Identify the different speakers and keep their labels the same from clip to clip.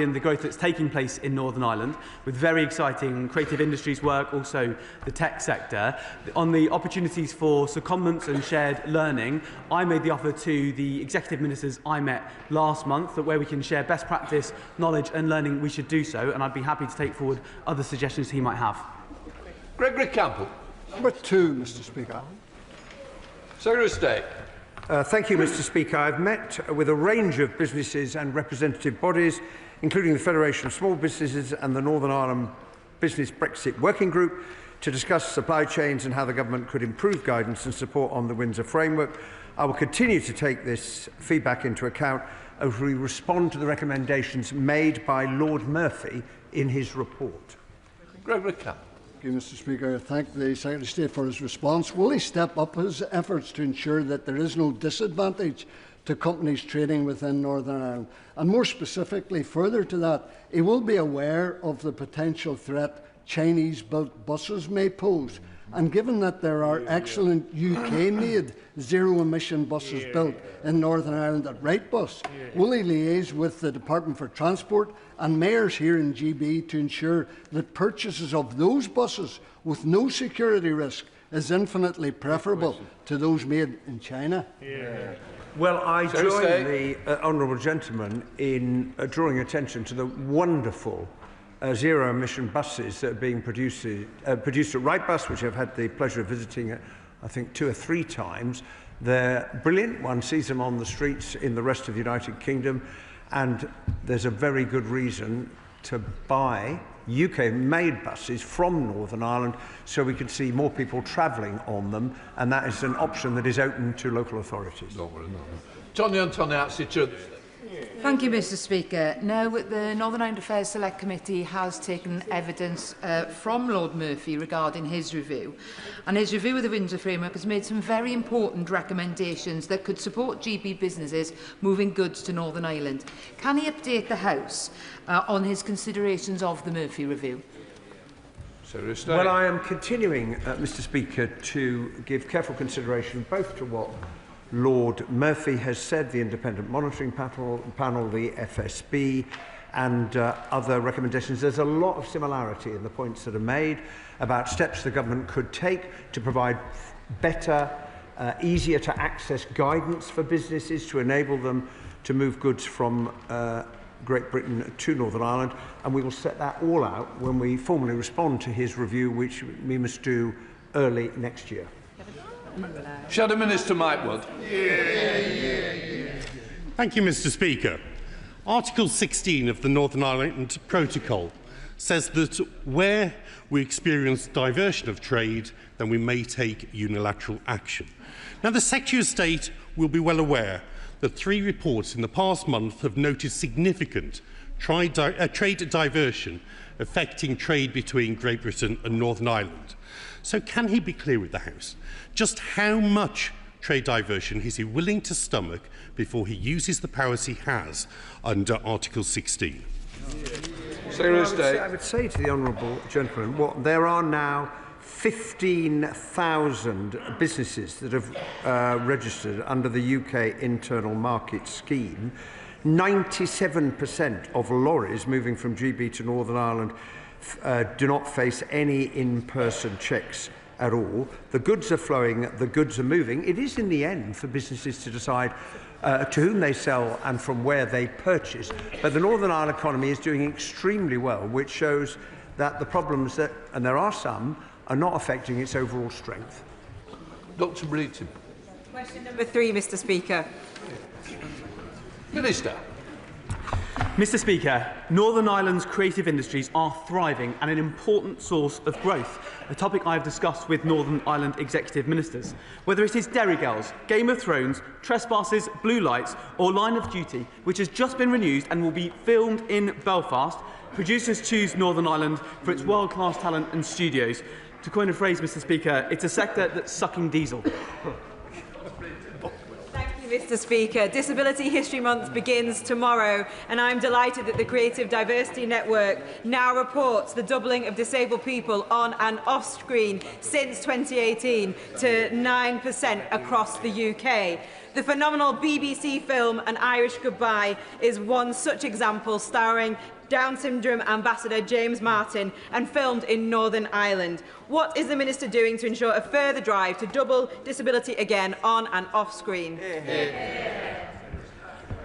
Speaker 1: and the growth that's taking place in Northern Ireland, with very exciting creative industries work, also the tech sector. On the opportunities for secondments and shared learning, I made the offer to the executive ministers I met last month that where we can share best practice, knowledge and learning, we should do so, and I'd be happy to take forward other suggestions he might have.
Speaker 2: Gregory Campbell.
Speaker 3: Number 2, Mr Speaker.
Speaker 2: Secretary of State.
Speaker 4: Thank you, Mr Speaker. I've met with a range of businesses and representative bodies, including the Federation of Small Businesses and the Northern Ireland Business Brexit Working Group, to discuss supply chains and how the government could improve guidance and support on the Windsor framework. I will continue to take this feedback into account as we respond to the recommendations made by Lord Murphy in his report.
Speaker 2: Gregory Campbell.
Speaker 3: Thank you, Mr Speaker. I thank the Secretary of State for his response. Will he step up his efforts to ensure that there is no disadvantage to companies trading within Northern Ireland? And more specifically, further to that, he will be aware of the potential threat Chinese-built buses may pose. And given that there are excellent UK-made zero-emission buses built in Northern Ireland at Wrightbus, will he liaise with the Department for Transport and mayors here in GB to ensure that purchases of those buses with no security risk is infinitely preferable to those made in China?
Speaker 4: Well, I join the honourable gentleman in drawing attention to the wonderful zero-emission buses that are being produced at Wrightbus, which I've had the pleasure of visiting, I think, 2 or 3 times. They're brilliant. One sees them on the streets in the rest of the United Kingdom, and there's a very good reason to buy UK-made buses from Northern Ireland so we can see more people travelling on them, and that is an option that is open to local authorities.
Speaker 2: Tonya Antoniazzi.
Speaker 5: Thank you, Mr Speaker. Now, the Northern Ireland Affairs Select Committee has taken evidence from Lord Murphy regarding his review, and his review of the Windsor framework has made some very important recommendations that could support GB businesses moving goods to Northern Ireland. Can he update the House on his considerations of the Murphy review?
Speaker 4: Well, I am continuing, Mr Speaker, to give careful consideration both to what Lord Murphy has said, the Independent Monitoring Panel, the FSB, and other recommendations. There's a lot of similarity in the points that are made about steps the government could take to provide better, easier to access guidance for businesses to enable them to move goods from Great Britain to Northern Ireland, and we will set that all out when we formally respond to his review, which we must do early next year.
Speaker 2: Shadow Minister Mike Wood.
Speaker 6: Thank you, Mr Speaker. Article 16 of the Northern Ireland Protocol says that where we experience diversion of trade, then we may take unilateral action. Now, the Secretary of State will be well aware that 3 reports in the past month have noted significant trade diversion affecting trade between Great Britain and Northern Ireland. So can he be clear with the House? Just how much trade diversion is he willing to stomach before he uses the powers he has under Article 16?
Speaker 4: I would say to the honourable gentleman, there are now 15,000 businesses that have registered under the UK Internal Market Scheme. 97% of lorries moving from GB to Northern Ireland do not face any in-person checks at all. The goods are flowing, the goods are moving. It is in the end for businesses to decide to whom they sell and from where they purchase. But the Northern Ireland economy is doing extremely well, which shows that the problems that, and there are some, are not affecting its overall strength.
Speaker 2: Dr Breeton.
Speaker 7: Question number 3, Mr Speaker.
Speaker 2: Minister.
Speaker 1: Mr Speaker, Northern Ireland's creative industries are thriving and an important source of growth, a topic I have discussed with Northern Ireland executive ministers. Whether it is Derry Girls, Game of Thrones, Trespasses, Blue Lights or Line of Duty, which has just been renewed and will be filmed in Belfast, producers choose Northern Ireland for its world-class talent and studios. To coin a phrase, Mr Speaker, it's a sector that's sucking diesel.
Speaker 7: Thank you, Mr. Speaker. Disability History Month begins tomorrow, and I'm delighted that the Creative Diversity Network now reports the doubling of disabled people on and off screen since 2018 to 9% across the UK. The phenomenal BBC film An Irish Goodbye is one such example, starring Down syndrome ambassador James Martin and filmed in Northern Ireland. What is the Minister doing to ensure a further drive to double disability again on and off screen?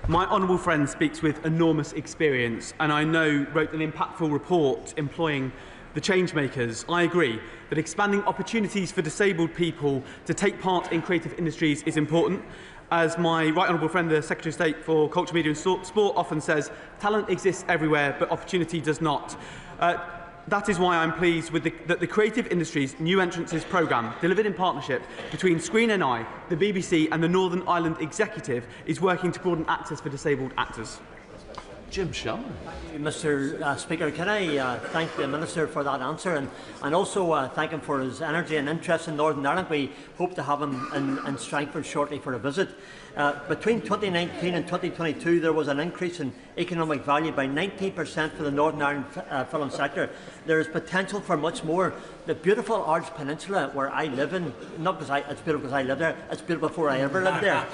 Speaker 1: My honourable friend speaks with enormous experience and I know wrote an impactful report employing the changemakers. I agree that expanding opportunities for disabled people to take part in creative industries is important. As my right honourable friend, the Secretary of State for Culture, Media and Sport often says, talent exists everywhere, but opportunity does not. That is why I'm pleased with that the Creative Industries New Entrances programme, delivered in partnership between Screen NI, the BBC and the Northern Ireland Executive, is working to broaden access for disabled actors.
Speaker 2: Jim Shannon.
Speaker 8: Mr. Speaker, can I thank the Minister for that answer and also thank him for his energy and interest in Northern Ireland. We hope to have him in Strangford shortly for a visit. Between 2019 and 2022 there was an increase in economic value by 19% for the Northern Ireland film sector. There is potential for much more. The beautiful Ards Peninsula where I live in, not because it's beautiful because I live there, it's beautiful before I ever lived there,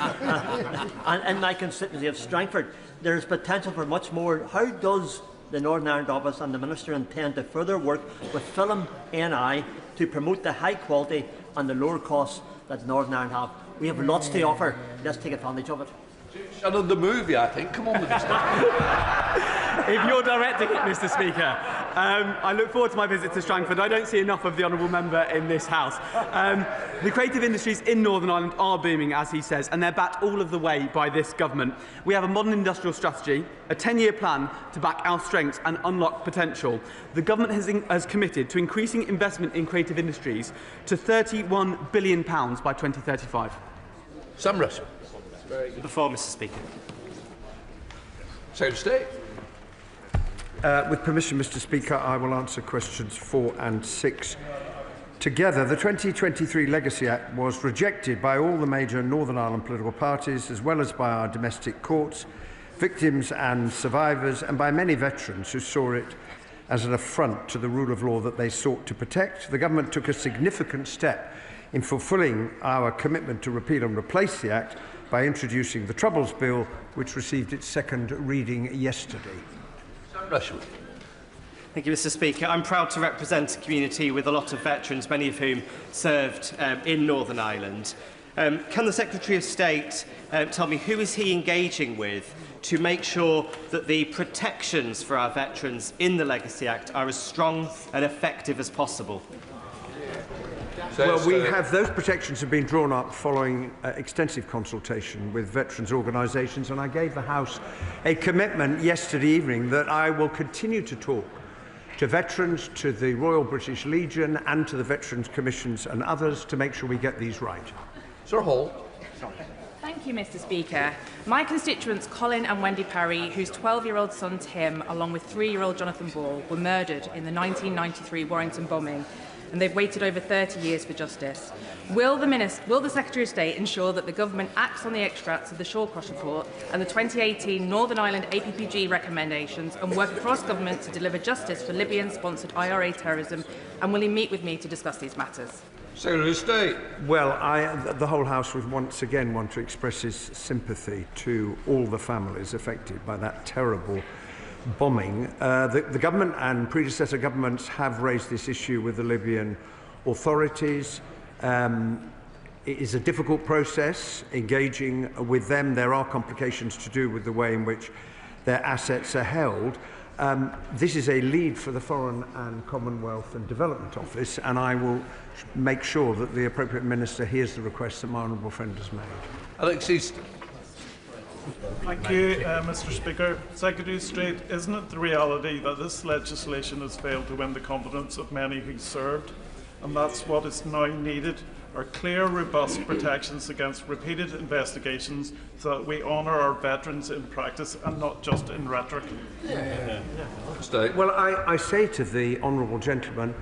Speaker 8: and in my constituency of Strangford, there is potential for much more. How does the Northern Ireland Office and the Minister intend to further work with Film NI to promote the high quality and the lower costs that Northern Ireland have? We have lots to offer. Let's take advantage of it.
Speaker 2: Shannon, the movie, I think. Come on with this.
Speaker 1: If you're directing it, Mr. Speaker, I look forward to my visit to Strangford. I don't see enough of the honourable member in this House. The creative industries in Northern Ireland are booming, as he says, and they're backed all of the way by this government. We have a modern industrial strategy, a 10-year plan to back our strengths and unlock potential. The government has committed to increasing investment in creative industries to £31 billion by 2035.
Speaker 2: Sam Russell.
Speaker 9: Before, Mr. Speaker.
Speaker 2: Secretary of State.
Speaker 4: With permission, Mr. Speaker, I will answer questions 4 and 6 together. The 2023 Legacy Act was rejected by all the major Northern Ireland political parties, as well as by our domestic courts, victims and survivors, and by many veterans who saw it as an affront to the rule of law that they sought to protect. The government took a significant step in fulfilling our commitment to repeal and replace the Act by introducing the Troubles Bill, which received its second reading yesterday.
Speaker 9: Thank you, Mr. Speaker. I'm proud to represent a community with a lot of veterans, many of whom served in Northern Ireland. Can the Secretary of State tell me who is he engaging with to make sure that the protections for our veterans in the Legacy Act are as strong and effective as possible?
Speaker 4: Well, those protections have been drawn up following extensive consultation with veterans' organisations, and I gave the House a commitment yesterday evening that I will continue to talk to veterans, to the Royal British Legion and to the Veterans Commissions and others to make sure we get these right.
Speaker 2: Sir Hall.
Speaker 10: Thank you, Mr. Speaker. My constituents Colin and Wendy Parry, whose 12-year-old son Tim, along with 3-year-old Jonathan Ball, were murdered in the 1993 Warrington bombing, and they've waited over 30 years for justice. Will the Secretary of State ensure that the government acts on the extracts of the Shawcross report and the 2018 Northern Ireland APPG recommendations and work across government to deliver justice for Libyan-sponsored IRA terrorism? And will he meet with me to discuss these matters?
Speaker 2: Secretary of State.
Speaker 4: Well, the whole House would once again want to express its sympathy to all the families affected by that terrible bombing. The government and predecessor governments have raised this issue with the Libyan authorities. It is a difficult process engaging with them. There are complications to do with the way in which their assets are held. This is a lead for the Foreign and Commonwealth and Development Office, and I will make sure that the appropriate minister hears the request that my honourable friend has made.
Speaker 2: Alex Easton.
Speaker 11: Thank you, Mr. Speaker. Secretary of State, isn't it the reality that this legislation has failed to win the confidence of many who served, and that's what is now needed? Are clear, robust protections against repeated investigations so that we honour our veterans in practice and not just in rhetoric.
Speaker 4: Well, I say to the honourable gentleman,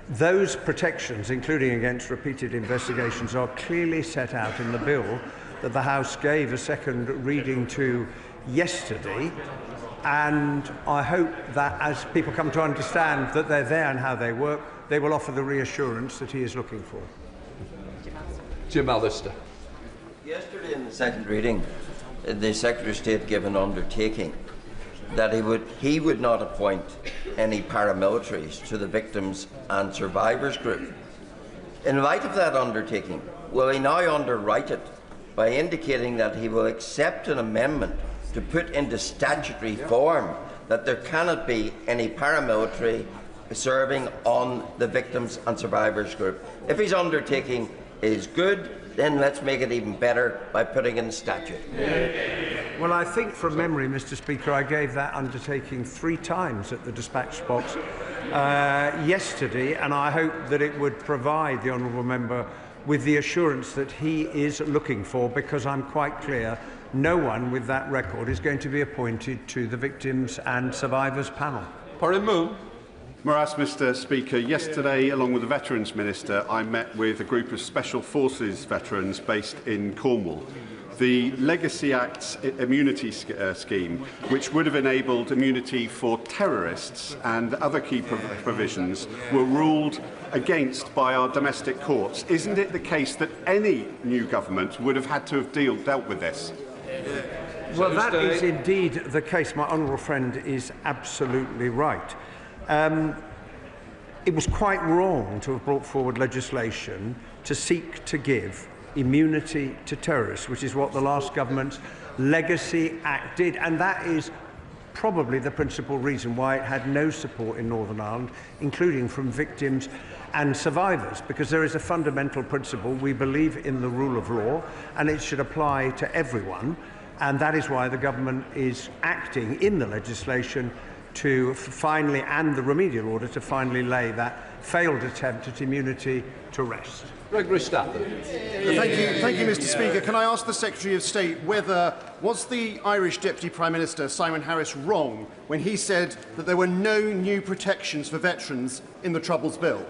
Speaker 4: those protections, including against repeated investigations, are clearly set out in the bill that the House gave a second reading to yesterday, and I hope that as people come to understand that they're there and how they work, they will offer the reassurance that he is looking for.
Speaker 2: Jim Allister.
Speaker 12: Yesterday in the second reading, the Secretary of State gave an undertaking that he would not appoint any paramilitaries to the Victims and Survivors group. In light of that undertaking, will he now underwrite it by indicating that he will accept an amendment to put into statutory form that there cannot be any paramilitary serving on the Victims and Survivors group? If his undertaking is good, then let's make it even better by putting in statute.
Speaker 4: Well, I think from memory, Mr. Speaker, I gave that undertaking 3 times at the dispatch box yesterday, and I hope that it would provide the honourable member with the assurance that he is looking for, because I'm quite clear no one with that record is going to be appointed to the Victims and Survivors panel.
Speaker 13: Mr. Speaker, yesterday, along with the Veterans Minister, I met with a group of Special Forces veterans based in Cornwall. The Legacy Act's immunity scheme, which would have enabled immunity for terrorists and other key provisions, were ruled against by our domestic courts. Isn't it the case that any new government would have had to have dealt with this?
Speaker 4: Well, that is indeed the case. My honourable friend is absolutely right. It was quite wrong to have brought forward legislation to seek to give immunity to terrorists, which is what the last government's Legacy Act did, and that is probably the principal reason why it had no support in Northern Ireland, including from victims and survivors, because there is a fundamental principle. We believe in the rule of law, and it should apply to everyone, and that is why the government is acting in the legislation to finally, and the remedial order, to finally lay that failed attempt at immunity to rest.
Speaker 2: Thank you,
Speaker 14: Mr. Speaker. Can I ask the Secretary of State was the Irish Deputy Prime Minister, Simon Harris, wrong when he said that there were no new protections for veterans in the Troubles Bill?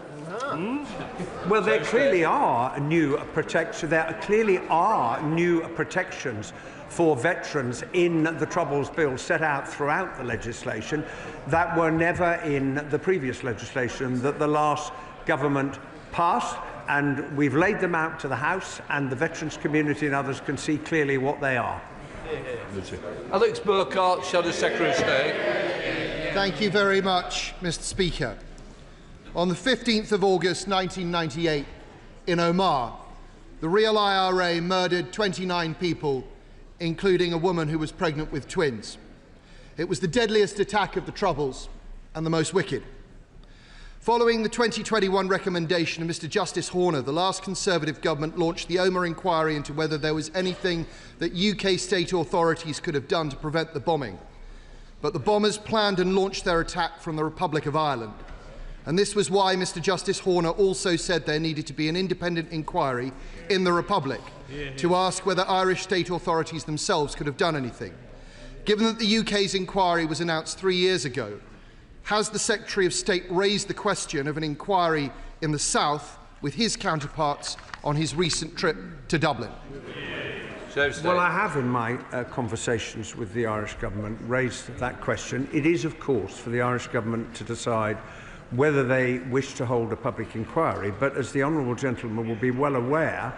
Speaker 4: Well, there clearly are new protections. There clearly are new protections for veterans in the Troubles Bill set out throughout the legislation that were never in the previous legislation that the last government passed, and we've laid them out to the House, and the veterans community and others can see clearly what they are.
Speaker 2: Alex Burkhart, Shadow Secretary of State.
Speaker 14: Thank you very much, Mr. Speaker. On the 15th of August 1998, in Omagh, the real IRA murdered 29 people, including a woman who was pregnant with twins. It was the deadliest attack of the Troubles and the most wicked. Following the 2021 recommendation of Mr. Justice Horner, the last Conservative government launched the Omagh inquiry into whether there was anything that UK state authorities could have done to prevent the bombing. But the bombers planned and launched their attack from the Republic of Ireland. And this was why Mr. Justice Horner also said there needed to be an independent inquiry in the Republic to ask whether Irish state authorities themselves could have done anything. Given that the UK's inquiry was announced 3 years ago, has the Secretary of State raised the question of an inquiry in the South with his counterparts on his recent trip to Dublin?
Speaker 4: Well, I have in my conversations with the Irish government raised that question. It is, of course, for the Irish government to decide whether they wish to hold a public inquiry, but as the honourable gentleman will be well aware,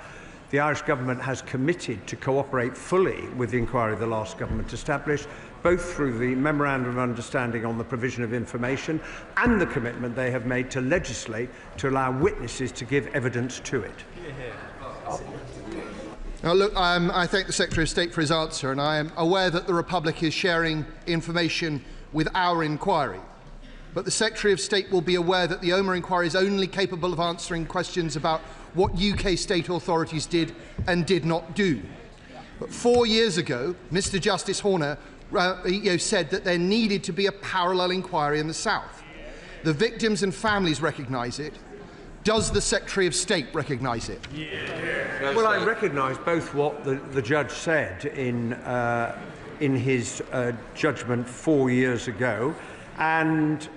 Speaker 4: the Irish government has committed to cooperate fully with the inquiry the last government established, both through the Memorandum of Understanding on the provision of information and the commitment they have made to legislate to allow witnesses to give evidence to it.
Speaker 14: Now, look, I thank the Secretary of State for his answer, and I am aware that the Republic is sharing information with our inquiry. But the Secretary of State will be aware that the Omagh inquiry is only capable of answering questions about what UK state authorities did and did not do. But 4 years ago, Mr. Justice Horner said that there needed to be a parallel inquiry in the South. The victims and families recognise it. Does the Secretary of State recognise it?
Speaker 4: Well, I recognise both what the judge said in his judgment 4 years ago, and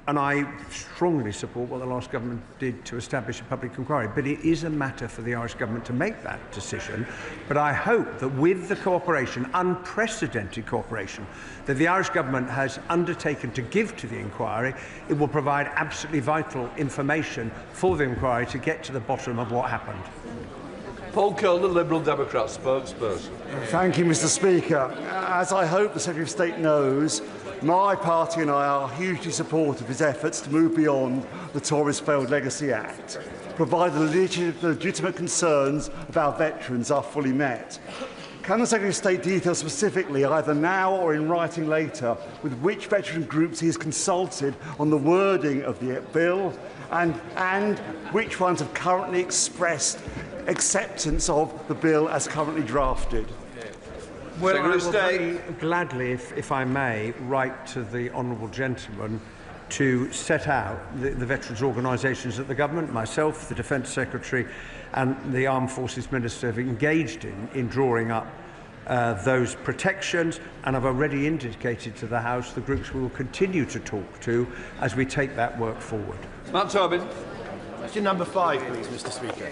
Speaker 4: And I strongly support what the last government did to establish a public inquiry. But it is a matter for the Irish government to make that decision. But I hope that with the cooperation, unprecedented cooperation, that the Irish government has undertaken to give to the inquiry, it will provide absolutely vital information for the inquiry to get to the bottom of what happened.
Speaker 2: Paul Cole, the Liberal Democrat spokesperson.
Speaker 15: Thank you, Mr. Speaker. As I hope the Secretary of State knows, my party and I are hugely supportive of his efforts to move beyond the Tories' failed Legacy Act, provided the legitimate concerns of our veterans are fully met. Can the Secretary of State detail specifically, either now or in writing later, with which veteran groups he has consulted on the wording of the bill and which ones have currently expressed acceptance of the bill as currently drafted?
Speaker 4: Well, I will very gladly, if I may, write to the honourable gentleman to set out the veterans' organisations that the government, myself, the Defence Secretary and the Armed Forces Minister have engaged in drawing up those protections, and I've already indicated to the House the groups we will continue to talk to as we take that work forward.
Speaker 2: Matt Tobin.
Speaker 16: Question number 5, please, Mr. Speaker.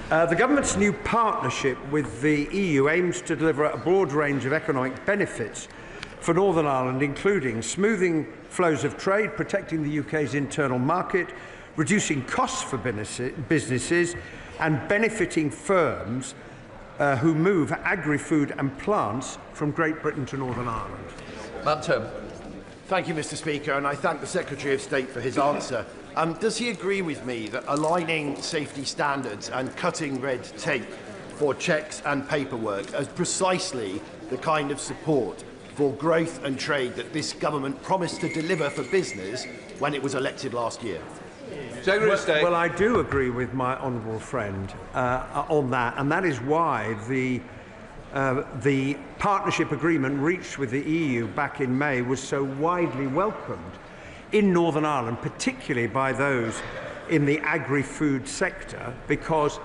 Speaker 4: The government's new partnership with the EU aims to deliver a broad range of economic benefits for Northern Ireland, including smoothing flows of trade, protecting the UK's internal market, reducing costs for businesses and benefiting firms who move agri-food and plants from Great Britain to Northern Ireland.
Speaker 2: Matt Tobin.
Speaker 16: Thank you, Mr. Speaker, and I thank the Secretary of State for his answer. Does he agree with me that aligning safety standards and cutting red tape for checks and paperwork is precisely the kind of support for growth and trade that this government promised to deliver for business when it was elected last year?
Speaker 4: Well, I do agree with my honourable friend on that, and that is why the partnership agreement reached with the EU back in May was so widely welcomed in Northern Ireland, particularly by those in the agri-food sector, because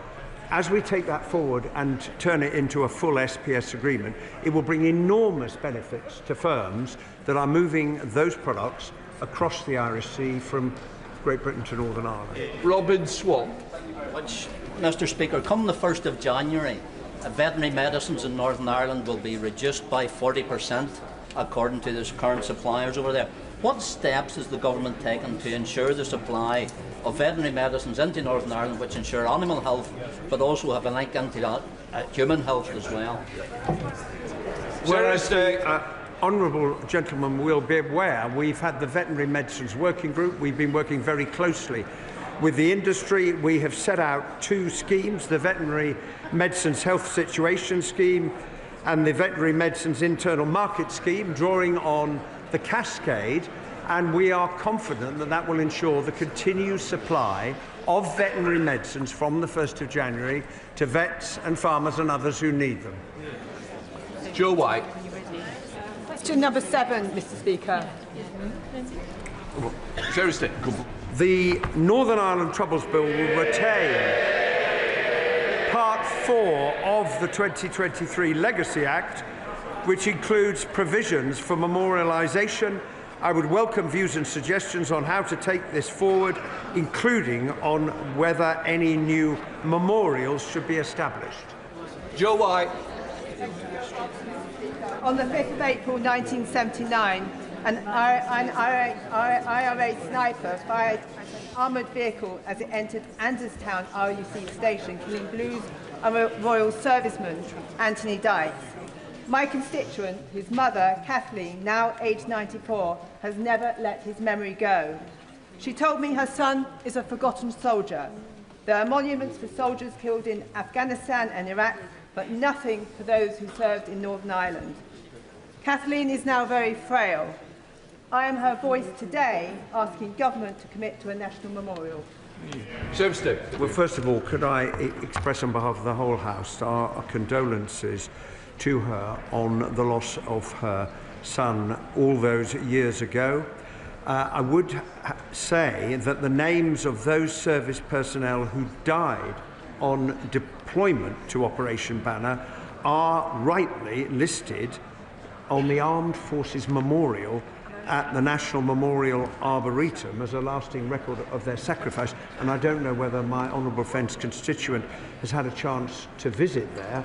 Speaker 4: as we take that forward and turn it into a full SPS agreement, it will bring enormous benefits to firms that are moving those products across the Irish Sea from Great Britain to Northern Ireland.
Speaker 2: Robin Swan.
Speaker 17: Which, Mr. Speaker, come the 1st of January, veterinary medicines in Northern Ireland will be reduced by 40% according to the current suppliers over there. What steps is the government taking to ensure the supply of veterinary medicines into Northern Ireland, which ensure animal health, but also have a link into human health as well?
Speaker 4: Well, as the honourable gentleman will be aware, we've had the Veterinary Medicines Working Group. We've been working very closely with the industry. We have set out 2 schemes, the Veterinary Medicines Health Situation Scheme and the Veterinary Medicines Internal Market Scheme, drawing on the cascade, and we are confident that that will ensure the continued supply of veterinary medicines from the 1st of January to vets and farmers and others who need them.
Speaker 2: Joe White.
Speaker 18: Question number 7, Mr. Speaker.
Speaker 4: The Northern Ireland Troubles Bill will retain Part 4 of the 2023 Legacy Act, which includes provisions for memorialisation. I would welcome views and suggestions on how to take this forward, including on whether any new memorials should be established.
Speaker 2: Joe White.
Speaker 18: On the 5th of April 1979, an IRA sniper fired an armoured vehicle as it entered Anderstown RUC station, killing Blues Royal Serviceman Anthony Dykes. My constituent, whose mother, Kathleen, now aged 94, has never let his memory go. She told me her son is a forgotten soldier. There are monuments for soldiers killed in Afghanistan and Iraq, but nothing for those who served in Northern Ireland. Kathleen is now very frail. I am her voice today, asking government to commit to a national memorial.
Speaker 4: Well, first of all, could I express on behalf of the whole House our condolences to her on the loss of her son all those years ago. I would say that the names of those service personnel who died on deployment to Operation Banner are rightly listed on the Armed Forces Memorial at the National Memorial Arboretum as a lasting record of their sacrifice. And I don't know whether my honourable friend's constituent has had a chance to visit there.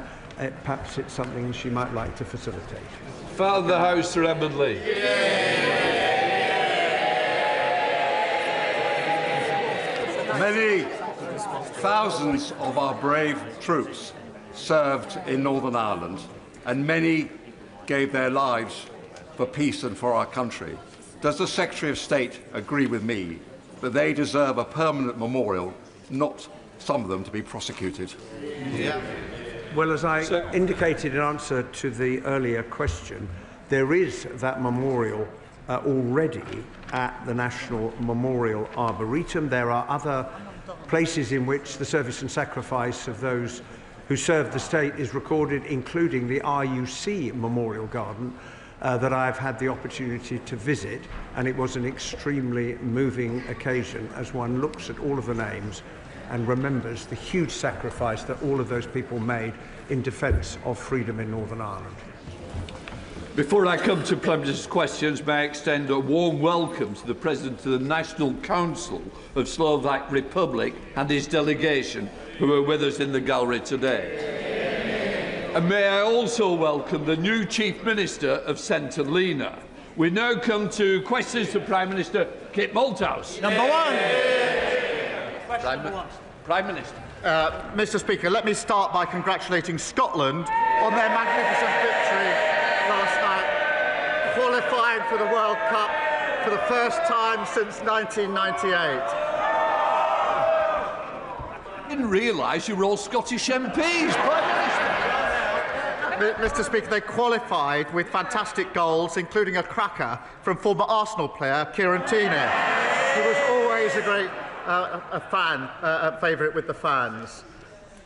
Speaker 4: Perhaps it's something she might like to facilitate.
Speaker 2: Father of the House, Sir Edmund Lee.
Speaker 13: Many thousands of our brave troops served in Northern Ireland, and many gave their lives for peace and for our country. Does the Secretary of State agree with me that they deserve a permanent memorial, not some of them to be prosecuted?
Speaker 4: Yeah. Well, as I indicated in answer to the earlier question, there is that memorial already at the National Memorial Arboretum. There are other places in which the service and sacrifice of those who served the state is recorded, including the RUC Memorial Garden that I've had the opportunity to visit, and it was an extremely moving occasion as one looks at all of the names and remembers the huge sacrifice that all of those people made in defence of freedom in Northern Ireland.
Speaker 2: Before I come to Prime Minister's questions, may I extend a warm welcome to the President of the National Council of Slovak Republic and his delegation, who are with us in the gallery today. And may I also welcome the new Chief Minister of St Helena. We now come to questions to Prime Minister Kit Malthouse.
Speaker 19: Number one.
Speaker 2: Prime Minister.
Speaker 19: Mr. Speaker, let me start by congratulating Scotland on their magnificent victory last night, qualifying for the World Cup for the first time since 1998.
Speaker 2: I didn't realise you were all Scottish MPs, Prime Minister.
Speaker 19: Mr. Speaker, they qualified with fantastic goals, including a cracker from former Arsenal player Kieran Tierney, who was always a great favourite with the fans.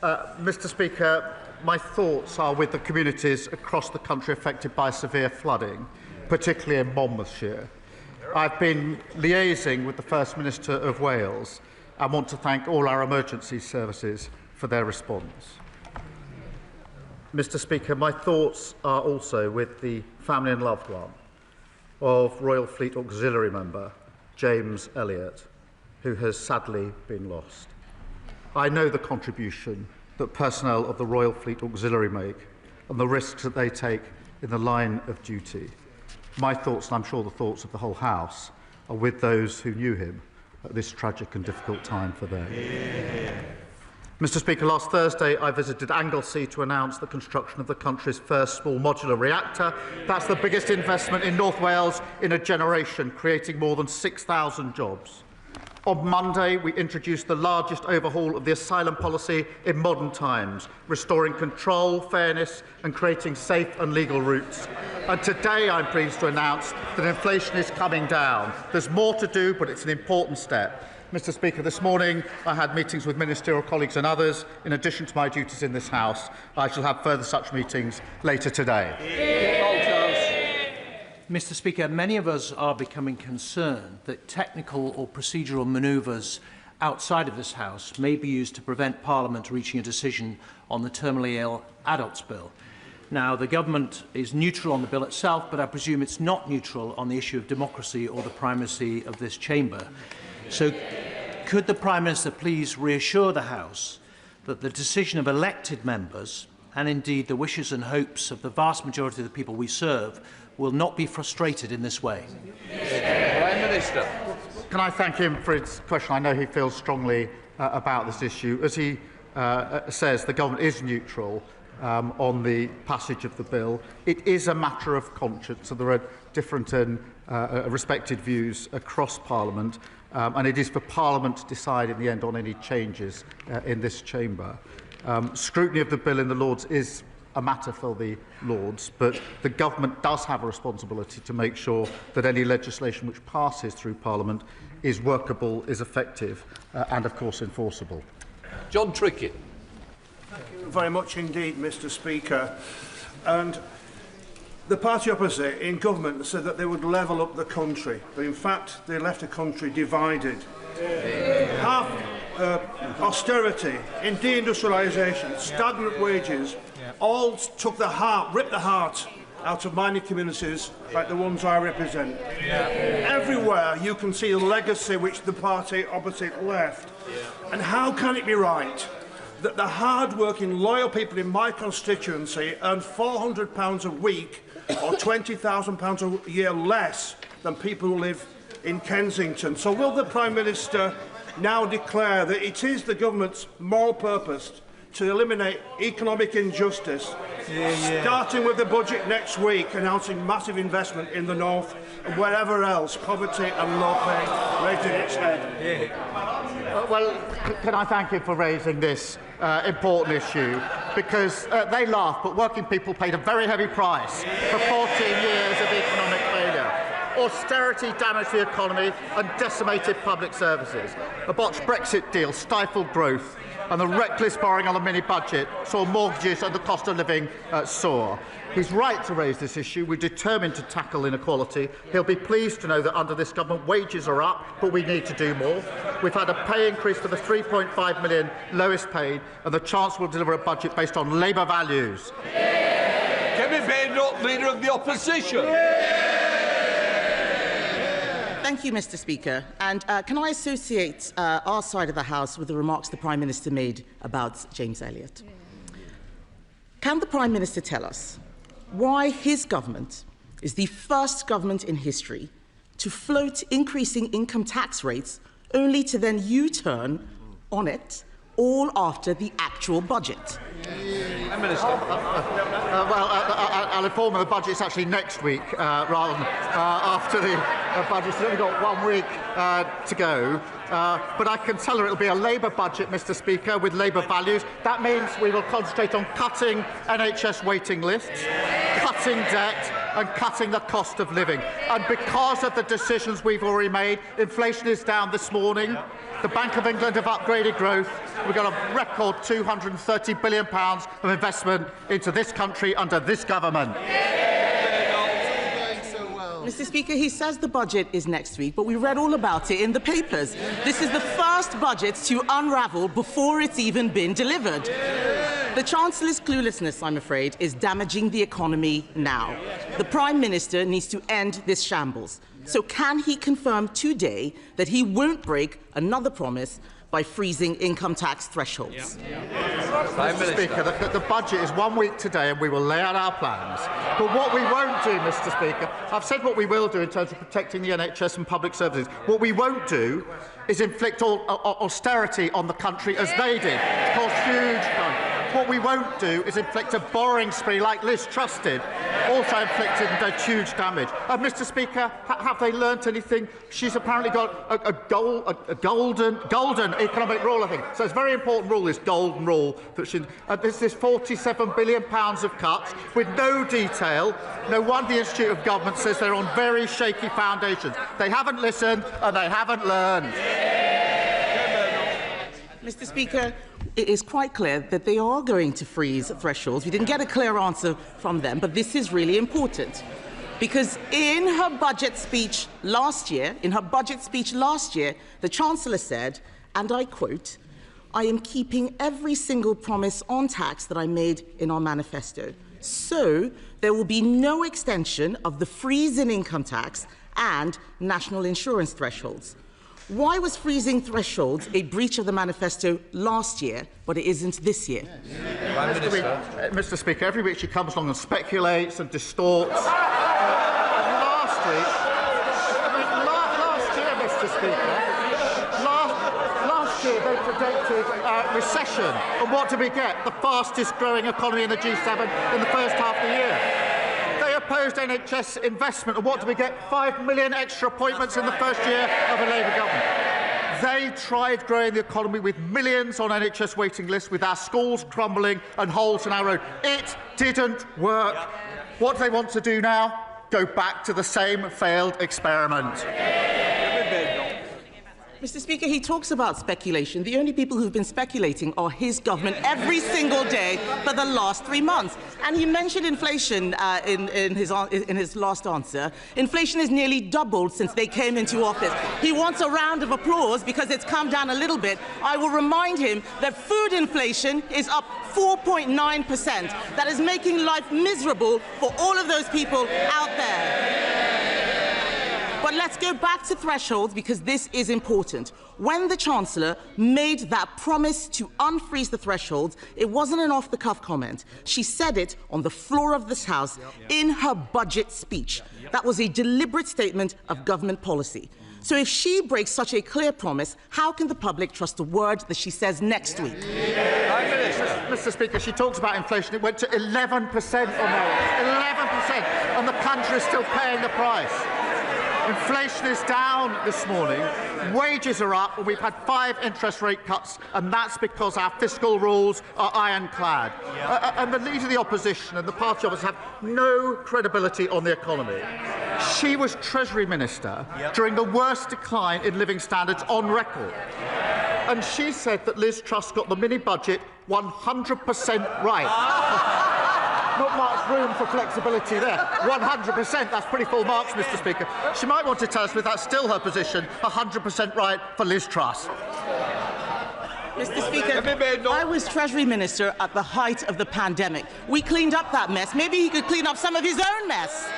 Speaker 19: Mr. Speaker, my thoughts are with the communities across the country affected by severe flooding, particularly in Monmouthshire. I've been liaising with the First Minister of Wales and want to thank all our emergency services for their response. Mr. Speaker, my thoughts are also with the family and loved one of Royal Fleet Auxiliary member James Elliott, who has sadly been lost. I know the contribution that personnel of the Royal Fleet Auxiliary make and the risks that they take in the line of duty. My thoughts, and I'm sure the thoughts of the whole House, are with those who knew him at this tragic and difficult time for them. Mr. Speaker, last Thursday I visited Anglesey to announce the construction of the country's first small modular reactor. That's the biggest investment in North Wales in a generation, creating more than 6,000 jobs. On Monday, we introduced the largest overhaul of the asylum policy in modern times, restoring control, fairness and creating safe and legal routes. And today I'm pleased to announce that inflation is coming down. There's more to do, but it's an important step. Mr. Speaker, this morning I had meetings with ministerial colleagues and others. In addition to my duties in this House, I shall have further such meetings later today.
Speaker 20: Mr. Speaker, many of us are becoming concerned that technical or procedural manoeuvres outside of this House may be used to prevent Parliament reaching a decision on the terminally ill adults bill. Now, the government is neutral on the bill itself, but I presume it's not neutral on the issue of democracy or the primacy of this chamber. So could the Prime Minister please reassure the House that the decision of elected members, and indeed the wishes and hopes of the vast majority of the people we serve, will not be frustrated in this way?
Speaker 2: Prime Minister.
Speaker 19: Can I thank him for his question? I know he feels strongly about this issue. As he says, the government is neutral on the passage of the bill. It is a matter of conscience, so there are different and respected views across Parliament, and it is for Parliament to decide in the end on any changes in this chamber. Scrutiny of the bill in the Lords is a matter for the Lords, but the government does have a responsibility to make sure that any legislation which passes through Parliament is workable, is effective and of course enforceable.
Speaker 2: John Trickett.
Speaker 21: Thank you very much indeed, Mr. Speaker. And the party opposite in government said that they would level up the country, but in fact they left the country divided. Half austerity, deindustrialisation, stagnant wages, all took the heart, ripped the heart out of mining communities like the ones I represent. Everywhere you can see the legacy which the party opposite left. And how can it be right that the hard-working, loyal people in my constituency earn £400 a week or £20,000 a year less than people who live in Kensington? So will the Prime Minister now declare that it is the government's moral purpose to eliminate economic injustice, starting with the budget next week, announcing massive investment in the north and wherever else poverty and low pay raising its head?
Speaker 19: Well, can I thank you for raising this important issue, because they laugh, but working people paid a very heavy price for 14 years of economic failure. Austerity damaged the economy and decimated public services. A botched Brexit deal stifled growth, and the reckless borrowing on the mini-budget saw mortgages and the cost of living soar. He's right to raise this issue. We're determined to tackle inequality. He'll be pleased to know that under this government wages are up, but we need to do more. We've had a pay increase for the 3.5 million lowest paid, and the Chancellor will deliver a budget based on Labour values.
Speaker 2: Kevin Bainbridge, Leader of the Opposition.
Speaker 3: Thank you, Mr. Speaker. And can I associate our side of the House with the remarks the Prime Minister made about James Elliott? Can the Prime Minister tell us why his government is the first government in history to float increasing income tax rates only to then U-turn on it all after the actual budget?
Speaker 19: Prime Minister. I'll inform you the budget's actually next week rather than after the budget. We've only got 1 week to go. But I can tell her it'll be a Labour budget, Mr. Speaker, with Labour values. That means we will concentrate on cutting NHS waiting lists, cutting debt and cutting the cost of living. And because of the decisions we've already made, inflation is down this morning. The Bank of England have upgraded growth. We've got a record £230 billion of investment into this country under this government.
Speaker 3: Mr. Speaker, he says the budget is next week, but we read all about it in the papers. This is the first budget to unravel before it's even been delivered. The Chancellor's cluelessness, I'm afraid, is damaging the economy now. The Prime Minister needs to end this shambles. So can he confirm today that he won't break another promise by freezing income tax thresholds?
Speaker 19: Mr. Speaker, the budget is 1 week today and we will lay out our plans. But what we won't do, Mr. Speaker, I've said what we will do in terms of protecting the NHS and public services. What we won't do is inflict austerity on the country as they did. It's caused huge harm. What we won't do is inflict a borrowing spree like Liz Truss did, also inflicted and did huge damage. Mr. Speaker, have they learnt anything? She's apparently got a golden economic rule, I think. So it's a very important rule, this golden rule. That there's this £47 billion of cuts with no detail. No wonder the Institute of Government says they're on very shaky foundations. They haven't listened and they haven't learned.
Speaker 3: Mr. Speaker, it is quite clear that they are going to freeze thresholds. We didn't get a clear answer from them, but this is really important. Because in her budget speech last year, the Chancellor said, and I quote, "I am keeping every single promise on tax that I made in our manifesto. So there will be no extension of the freeze in income tax and national insurance thresholds." Why was freezing thresholds a breach of the manifesto last year, but it isn't this year?
Speaker 19: Mr. Speaker, every week she comes along and speculates and distorts. Last year, Mr. Speaker, last year they predicted recession. And what did we get? The fastest growing economy in the G7 in the first half of the year. They opposed NHS investment, and what do we get? 5 million extra appointments in the first year of a Labour government. They tried growing the economy with millions on NHS waiting lists, with our schools crumbling and holes in our road. It didn't work. What do they want to do now? Go back to the same failed experiment.
Speaker 3: Mr. Speaker, he talks about speculation. The only people who've been speculating are his government every single day for the last 3 months. And he mentioned inflation in his last answer. Inflation has nearly doubled since they came into office. He wants a round of applause because it's come down a little bit. I will remind him that food inflation is up 4.9%. That is making life miserable for all of those people out there. But let's go back to thresholds because this is important. When the Chancellor made that promise to unfreeze the thresholds, it wasn't an off-the-cuff comment. She said it on the floor of this House in her budget speech. That was a deliberate statement of government policy. So if she breaks such a clear promise, how can the public trust a word that she says next week?
Speaker 19: Mr. Speaker, she talks about inflation. It went to 11% on that. 11%. And the country is still paying the price. Inflation is down this morning, wages are up, and we've had 5 interest rate cuts, and that's because our fiscal rules are ironclad. And the Leader of the Opposition and the party opposite have no credibility on the economy. She was Treasury Minister during the worst decline in living standards on record. And she said that Liz Truss got the mini-budget 100% right. Not much room for flexibility there. 100%, that's pretty full marks, Mr. Speaker. She might want to tell us if that's still her position, 100% right for Liz Truss.
Speaker 3: Mr. Speaker, I was Treasury Minister at the height of the pandemic. We cleaned up that mess. Maybe he could clean up some of his own mess.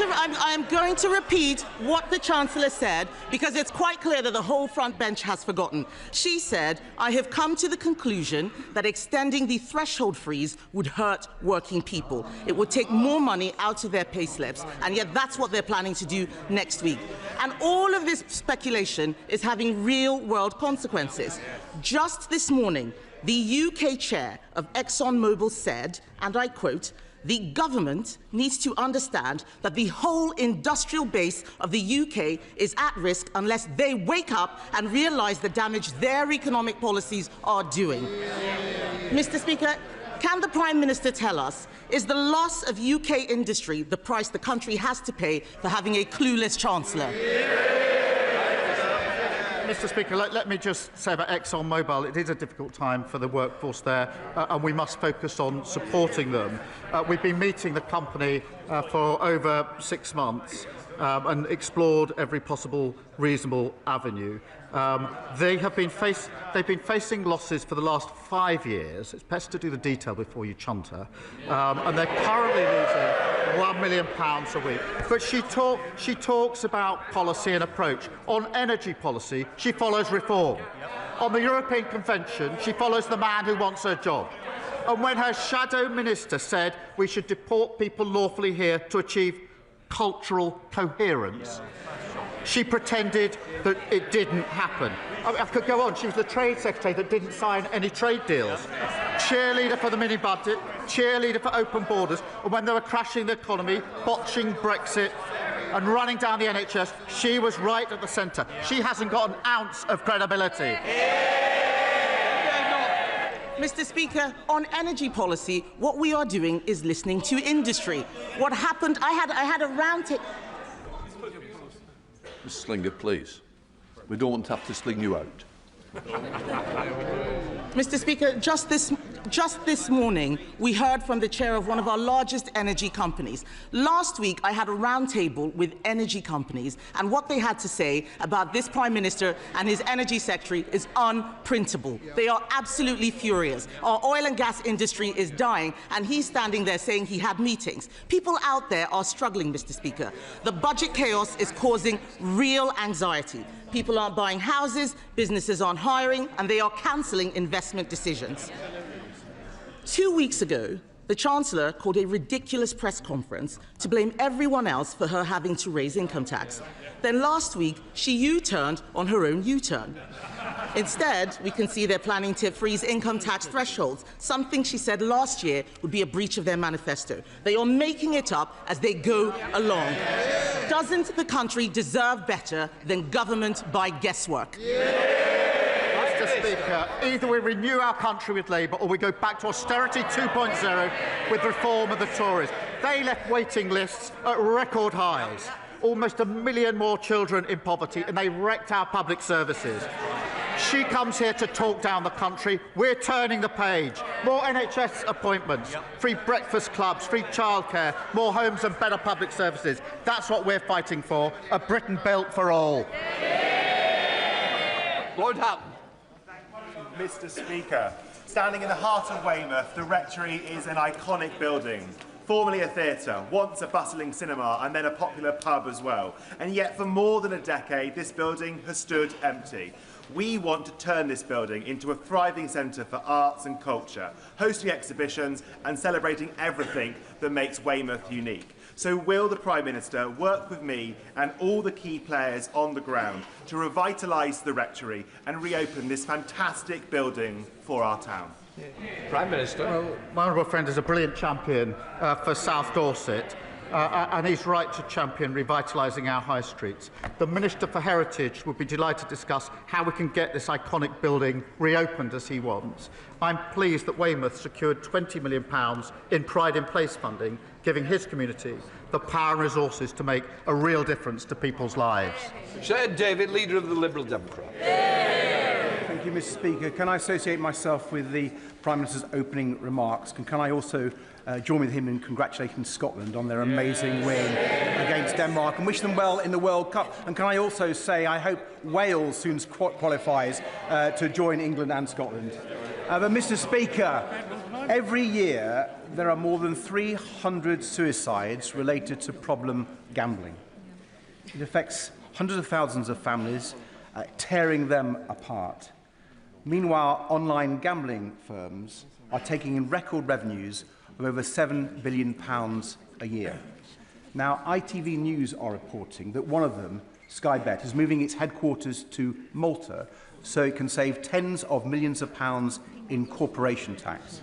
Speaker 3: And I'm going to repeat what the Chancellor said, because it's quite clear that the whole front bench has forgotten. She said, I have come to the conclusion that extending the threshold freeze would hurt working people. It would take more money out of their pay slips, and yet that's what they're planning to do next week. And all of this speculation is having real-world consequences. Just this morning, the UK chair of ExxonMobil said, and I quote, the government needs to understand that the whole industrial base of the UK is at risk unless they wake up and realise the damage their economic policies are doing. Mr. Speaker, can the Prime Minister tell us, is the loss of UK industry the price the country has to pay for having a clueless Chancellor?
Speaker 19: Mr. Speaker, let me just say about ExxonMobil, it is a difficult time for the workforce there, and we must focus on supporting them. We've been meeting the company for over 6 months and explored every possible reasonable avenue. They've been facing losses for the last 5 years. It's best to do the detail before you chunter. And they're currently losing £1 million a week. But she talks about policy and approach. On energy policy, she follows reform. On the European Convention, she follows the man who wants her job. And when her shadow minister said we should deport people lawfully here to achieve cultural coherence, she pretended that it didn't happen. I could go on. She was the Trade Secretary that didn't sign any trade deals. Cheerleader for the mini-budget, cheerleader for open borders, and when they were crashing the economy, botching Brexit and running down the NHS, she was right at the centre. She hasn't got an ounce of credibility.
Speaker 3: Mr. Speaker, on energy policy, what we are doing is listening to industry. What happened, I had a round table.
Speaker 2: Ms. Slinger, please. We don't want to have to sling you out.
Speaker 3: Mr. Speaker, just this morning, we heard from the chair of one of our largest energy companies. Last week, I had a round table with energy companies, and what they had to say about this Prime Minister and his energy secretary is unprintable. They are absolutely furious. Our oil and gas industry is dying, and he's standing there saying he had meetings. People out there are struggling, Mr. Speaker. The budget chaos is causing real anxiety. People aren't buying houses, businesses aren't hiring, and they are cancelling investment decisions. 2 weeks ago, the Chancellor called a ridiculous press conference to blame everyone else for her having to raise income tax. Then last week, she U-turned on her own U-turn. Instead, we can see they're planning to freeze income tax thresholds, something she said last year would be a breach of their manifesto. They are making it up as they go along. Doesn't the country deserve better than government by guesswork?
Speaker 19: Mr. Speaker, either we renew our country with Labour or we go back to austerity 2.0 with reform of the Tories. They left waiting lists at record highs. almost 1 million more children in poverty, and they wrecked our public services. She comes here to talk down the country. We're turning the page. More NHS appointments, free breakfast clubs, free childcare, more homes and better public services. That's what we're fighting for, a Britain built for all.
Speaker 2: Lord Houghton.
Speaker 5: Mr. Speaker, standing in the heart of Weymouth, the Rectory is an iconic building. Formerly a theatre, once a bustling cinema and then a popular pub as well. And yet for more than a decade this building has stood empty. We want to turn this building into a thriving centre for arts and culture, hosting exhibitions and celebrating everything that makes Weymouth unique. So will the Prime Minister work with me and all the key players on the ground to revitalise the Rectory and reopen this fantastic building for our town?
Speaker 2: Prime Minister.
Speaker 19: Well, my honourable friend is a brilliant champion for South Dorset, and he's right to champion revitalising our high streets. The Minister for Heritage would be delighted to discuss how we can get this iconic building reopened as he wants. I'm pleased that Weymouth secured £20 million in Pride in Place funding, giving his community the power and resources to make a real difference to people's lives.
Speaker 2: Sir David, Leader of the Liberal Democrats.
Speaker 22: Thank you, Mr. Speaker. Can I associate myself with the Prime Minister's opening remarks? And can I also join with him in congratulating Scotland on their amazing win against Denmark and wish them well in the World Cup? And can I also say I hope Wales soon qualifies to join England and Scotland? But Mr. Speaker, every year there are more than 300 suicides related to problem gambling. It affects hundreds of thousands of families, tearing them apart. Meanwhile, online gambling firms are taking in record revenues of over £7 billion a year. Now, ITV News are reporting that one of them, Sky Bet, is moving its headquarters to Malta so it can save tens of millions of pounds in corporation tax.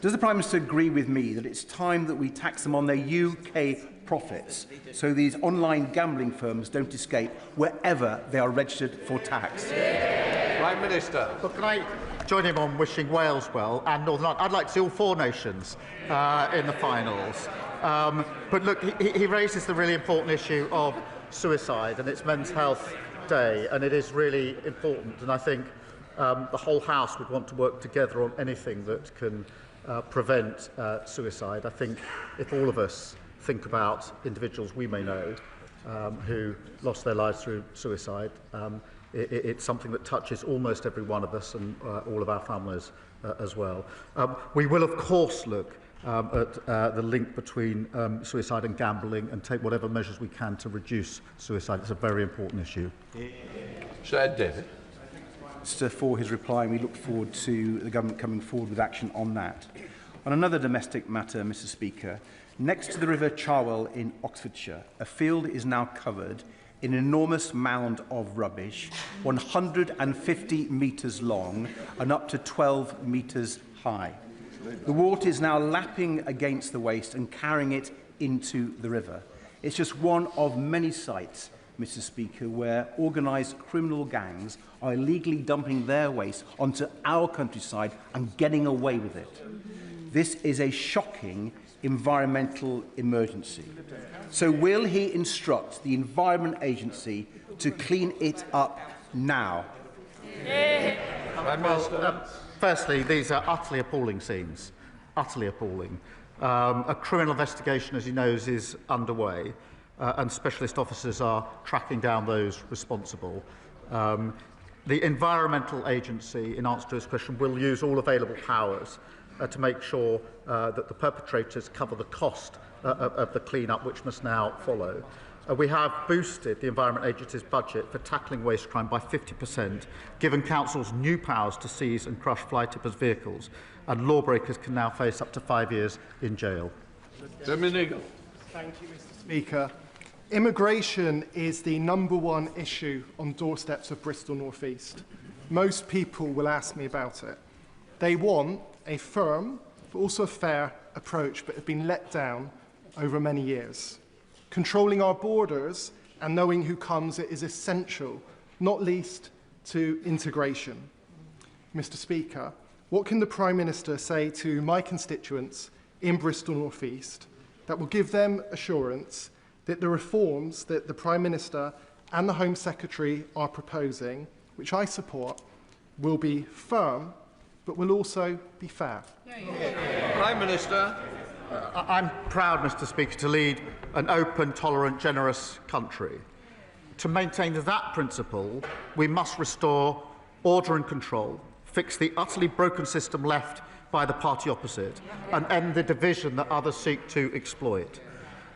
Speaker 22: Does the Prime Minister agree with me that it's time that we tax them on their UK profits so these online gambling firms don't escape wherever they are registered for tax?
Speaker 2: Prime Minister.
Speaker 19: Well, can I join him on wishing Wales well and Northern Ireland? I'd like to see all 4 nations in the finals. But look, he raises the really important issue of suicide, and it's Men's Health Day, and it is really important. And I think the whole House would want to work together on anything that can prevent suicide. I think if all of us think about individuals we may know who lost their lives through suicide, it's something that touches almost every one of us and all of our families as well. We will, of course, look at the link between suicide and gambling and take whatever measures we can to reduce suicide. It's a very important issue.
Speaker 2: Sir David.
Speaker 22: For his reply, and we look forward to the government coming forward with action on that. On another domestic matter, Mr. Speaker, next to the River Cherwell in Oxfordshire, a field is now covered in an enormous mound of rubbish, 150 metres long and up to 12 metres high. The water is now lapping against the waste and carrying it into the river. It's just one of many sites, Mr. Speaker, where organised criminal gangs are illegally dumping their waste onto our countryside and getting away with it. This is a shocking environmental emergency. So will he instruct the Environment Agency to clean it up now?
Speaker 19: Firstly, these are utterly appalling scenes. Utterly appalling. A criminal investigation, as he knows, is underway, and specialist officers are tracking down those responsible. The Environmental Agency, in answer to his question, will use all available powers to make sure that the perpetrators cover the cost of the clean-up, which must now follow. We have boosted the Environment Agency's budget for tackling waste crime by 50%, given councils new powers to seize and crush fly tippers' vehicles, and lawbreakers can now face up to 5 years in jail.
Speaker 2: Dominigo.
Speaker 23: Thank you, Mr. Speaker. Immigration is the #1 issue on doorsteps of Bristol North East. Most people will ask me about it. They want a firm, but also a fair approach, but have been let down over many years. Controlling our borders and knowing who comes is essential, not least to integration. Mr. Speaker, what can the Prime Minister say to my constituents in Bristol North East that will give them assurance that the reforms that the Prime Minister and the Home Secretary are proposing, which I support, will be firm, but will also be fair.
Speaker 2: Prime Minister.
Speaker 19: I'm proud, Mr. Speaker, to lead an open, tolerant, generous country. To maintain that principle, we must restore order and control, fix the utterly broken system left by the party opposite, and end the division that others seek to exploit.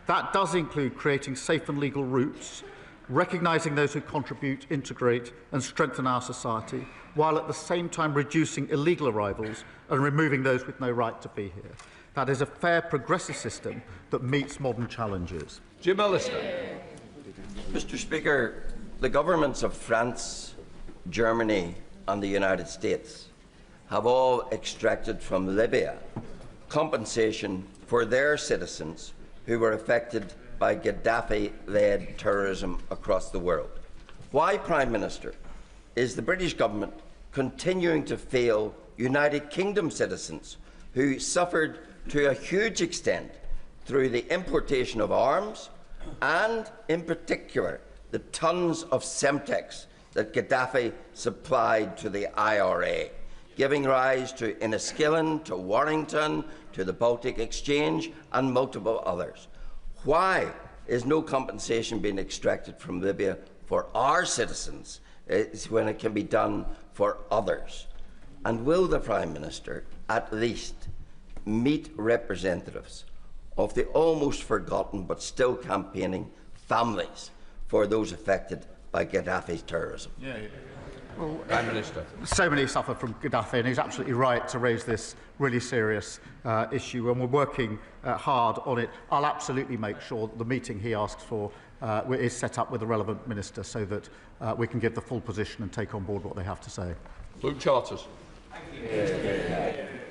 Speaker 19: That does include creating safe and legal routes, recognising those who contribute, integrate and strengthen our society, while at the same time reducing illegal arrivals and removing those with no right to be here. That is a fair, progressive system that meets modern challenges.
Speaker 2: Jim Ellison.
Speaker 12: Mr. Speaker, the governments of France, Germany and the United States have all extracted from Libya compensation for their citizens who were affected by Gaddafi-led terrorism across the world. Why, Prime Minister, is the British government continuing to fail United Kingdom citizens who suffered to a huge extent through the importation of arms and, in particular, the tons of Semtex that Gaddafi supplied to the IRA, giving rise to Enniskillen, to Warrington, to the Baltic Exchange and multiple others? Why is no compensation being extracted from Libya for our citizens when it can be done for others? And will the Prime Minister at least meet representatives of the almost forgotten but still campaigning families for those affected by Gaddafi's terrorism?
Speaker 19: Well,
Speaker 2: Prime Minister.
Speaker 19: So many suffer from Gaddafi, and he's absolutely right to raise this really serious issue, and we're working hard on it. I'll absolutely make sure that the meeting he asks for is set up with the relevant minister so that we can give the full position and take on board what they have to say.
Speaker 2: Luke Charters.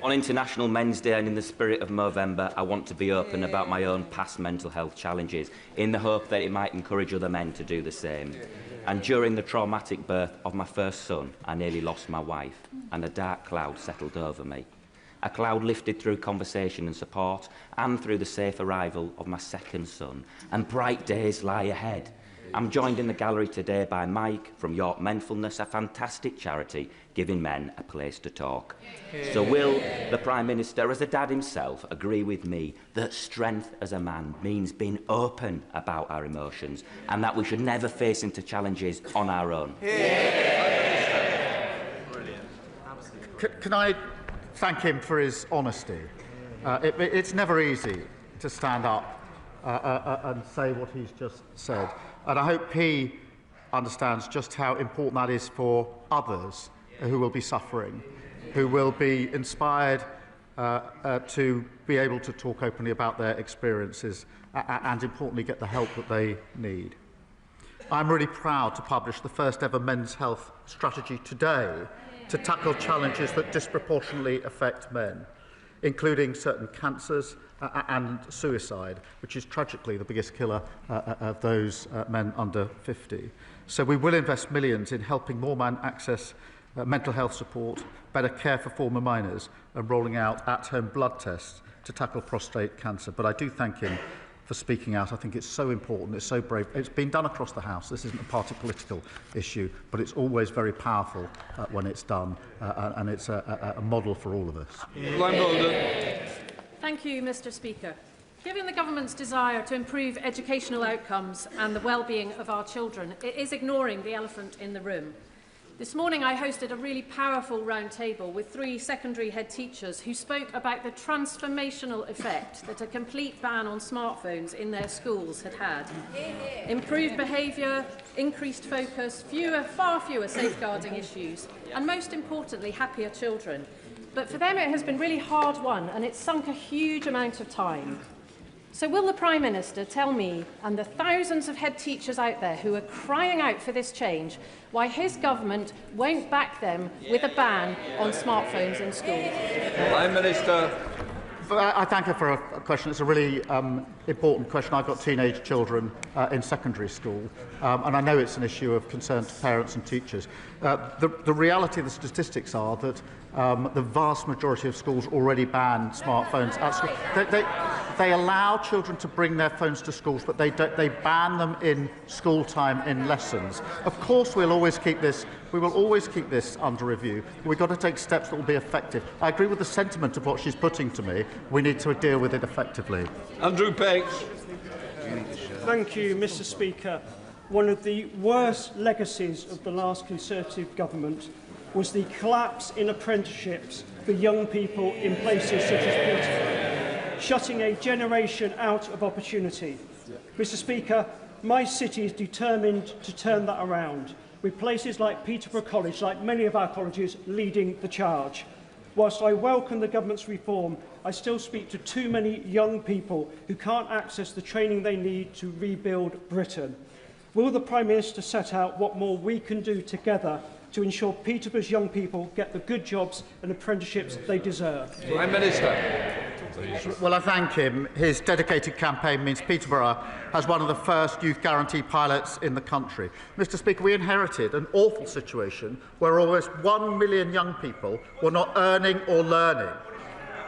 Speaker 6: On International Men's Day and in the spirit of Movember, I want to be open about my own past mental health challenges in the hope that it might encourage other men to do the same. And during the traumatic birth of my first son, I nearly lost my wife, and a dark cloud settled over me. A cloud lifted through conversation and support, and through the safe arrival of my second son, and bright days lie ahead. I'm joined in the gallery today by Mike from York Menfulness, a fantastic charity giving men a place to talk. So will the Prime Minister, as a dad himself, agree with me that strength as a man means being open about our emotions and that we should never face into challenges on our own?
Speaker 19: Can I thank him for his honesty? It's never easy to stand up and say what he's just said. And I hope he understands just how important that is for others who will be suffering, who will be inspired to be able to talk openly about their experiences and, importantly, get the help that they need. I'm really proud to publish the first ever men's health strategy today to tackle challenges that disproportionately affect men, including certain cancers and suicide, which is tragically the biggest killer of those men under 50. So we will invest millions in helping more men access mental health support, better care for former minors, and rolling out at-home blood tests to tackle prostate cancer. But I do thank him for speaking out. I think it's so important, it's so brave. It's been done across the House. This isn't a party political issue, but it's always very powerful when it's done, and it's a model for all of us.
Speaker 7: Thank you, Mr. Speaker. Given the government's desire to improve educational outcomes and the well-being of our children, it is ignoring the elephant in the room. This morning I hosted a really powerful round table with 3 secondary head teachers who spoke about the transformational effect that a complete ban on smartphones in their schools had had. Improved behaviour, increased focus, far fewer safeguarding issues, and most importantly, happier children. But for them it has been really hard won, and it's sunk a huge amount of time. So will the Prime Minister tell me and the thousands of head teachers out there who are crying out for this change why his government won't back them with a ban on smartphones in schools?
Speaker 2: Prime Minister.
Speaker 19: I thank her for a question. It's a really important question. I've got teenage children in secondary school, and I know it's an issue of concern to parents and teachers. The reality of the statistics are that the vast majority of schools already ban smartphones at school. They allow children to bring their phones to schools, but they ban them in school time in lessons. Of course, we will always keep this under review. We've got to take steps that will be effective. I agree with the sentiment of what she's putting to me. We need to deal with it effectively.
Speaker 2: Andrew Peggs.
Speaker 1: Thank you, Mr. Speaker. One of the worst legacies of the last Conservative government was the collapse in apprenticeships for young people in places such as Peterborough, shutting a generation out of opportunity. Mr. Speaker, my city is determined to turn that around, with places like Peterborough College, like many of our colleges, leading the charge. Whilst I welcome the government's reform, I still speak to too many young people who can't access the training they need to rebuild Britain. Will the Prime Minister set out what more we can do together to ensure Peterborough's young people get the good jobs and apprenticeships they deserve?
Speaker 2: Prime Minister.
Speaker 19: Well, I thank him. His dedicated campaign means Peterborough has one of the first youth guarantee pilots in the country. Mr. Speaker, we inherited an awful situation where almost 1 million young people were not earning or learning.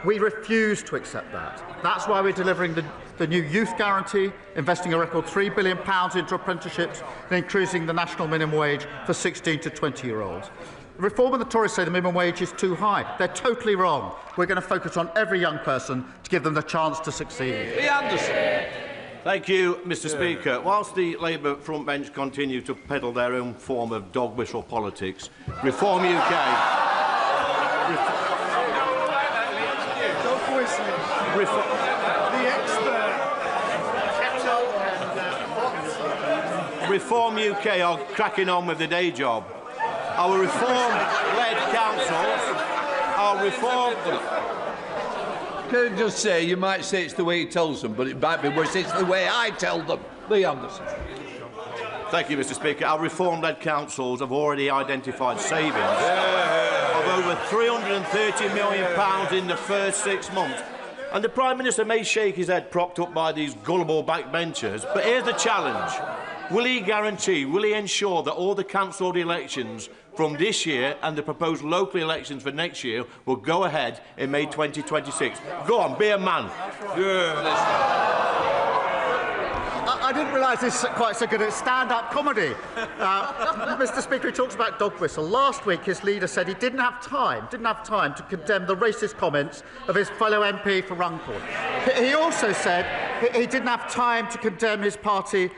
Speaker 19: We refuse to accept that. That's why we're delivering the new youth guarantee, investing a record £3 billion into apprenticeships and increasing the national minimum wage for 16 to 20-year-olds. The Reform and the Tories say the minimum wage is too high. They're totally wrong. We're going to focus on every young person to give them the chance to succeed.
Speaker 2: Anderson.
Speaker 8: Thank you, Mr. Speaker. Whilst the Labour front bench continue to peddle their own form of dog whistle politics, Reform UK... Reform UK are cracking on with the day job. Our reform-led councils are reform...
Speaker 2: Can I just say, you might say it's the way he tells them, but it might be worse. It's the way I tell them. Lee Anderson.
Speaker 8: Thank you, Mr. Speaker. Our reform-led councils have already identified savings of over £330 million in the first 6 months. And the Prime Minister may shake his head propped up by these gullible backbenchers, but here's the challenge. Will he ensure that all the cancelled elections from this year and the proposed local elections for next year will go ahead in May 2026? Go on, be a man.
Speaker 19: I didn't realise this was quite so good at stand-up comedy. Mr. Speaker, he talks about dog whistle. Last week, his leader said he didn't have time to condemn the racist comments of his fellow MP for Runcorn. He also said he didn't have time to condemn his party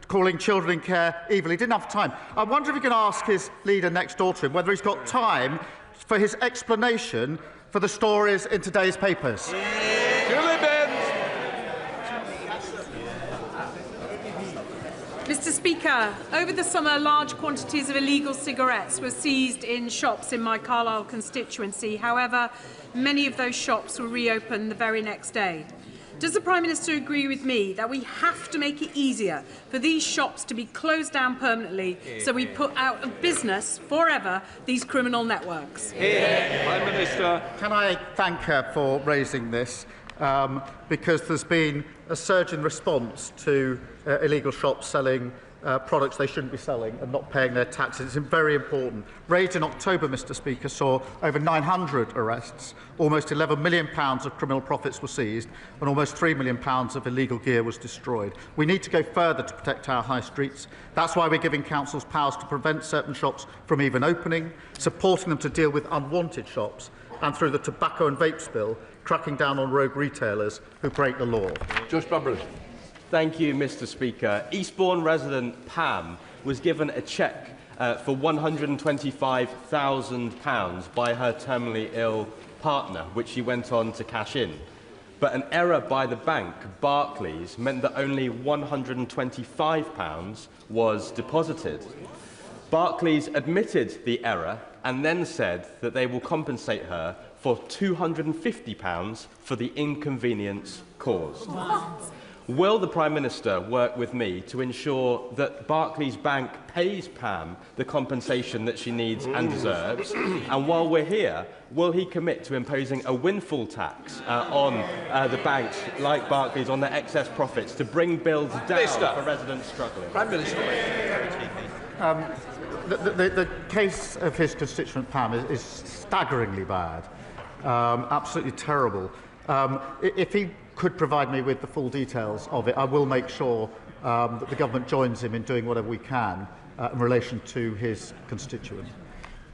Speaker 19: calling children in care evil. He didn't have time. I wonder if you can ask his leader next door to him whether he's got time for his explanation for the stories in today's papers.
Speaker 7: Mr. Speaker, over the summer, large quantities of illegal cigarettes were seized in shops in my Carlisle constituency. However, many of those shops were reopened the very next day. Does the Prime Minister agree with me that we have to make it easier for these shops to be closed down permanently so we put out of business forever these criminal networks?
Speaker 2: Prime Minister.
Speaker 19: Can I thank her for raising this? Because there's been a surge in response to illegal shops selling products they shouldn't be selling and not paying their taxes. It's very important. Raids in October, Mr. Speaker, saw over 900 arrests, almost £11 million of criminal profits were seized, and almost £3 million of illegal gear was destroyed. We need to go further to protect our high streets. That's why we're giving councils powers to prevent certain shops from even opening, supporting them to deal with unwanted shops, and through the tobacco and vapes bill, cracking down on rogue retailers who break the law.
Speaker 2: Josh Bumberley.
Speaker 9: Thank you, Mr. Speaker. Eastbourne resident Pam was given a cheque for £125,000 by her terminally ill partner, which she went on to cash in. But an error by the bank, Barclays, meant that only £125 was deposited. Barclays admitted the error and then said that they will compensate her for £250 for the inconvenience caused. What? Will the Prime Minister work with me to ensure that Barclays Bank pays Pam the compensation that she needs and deserves? And while we're here, will he commit to imposing a windfall tax on the banks like Barclays on their excess profits to bring bills down for residents struggling?
Speaker 2: Prime Minister.
Speaker 19: The case of his constituent Pam is staggeringly bad, absolutely terrible. If he could provide me with the full details of it, I will make sure that the government joins him in doing whatever we can in relation to his constituent.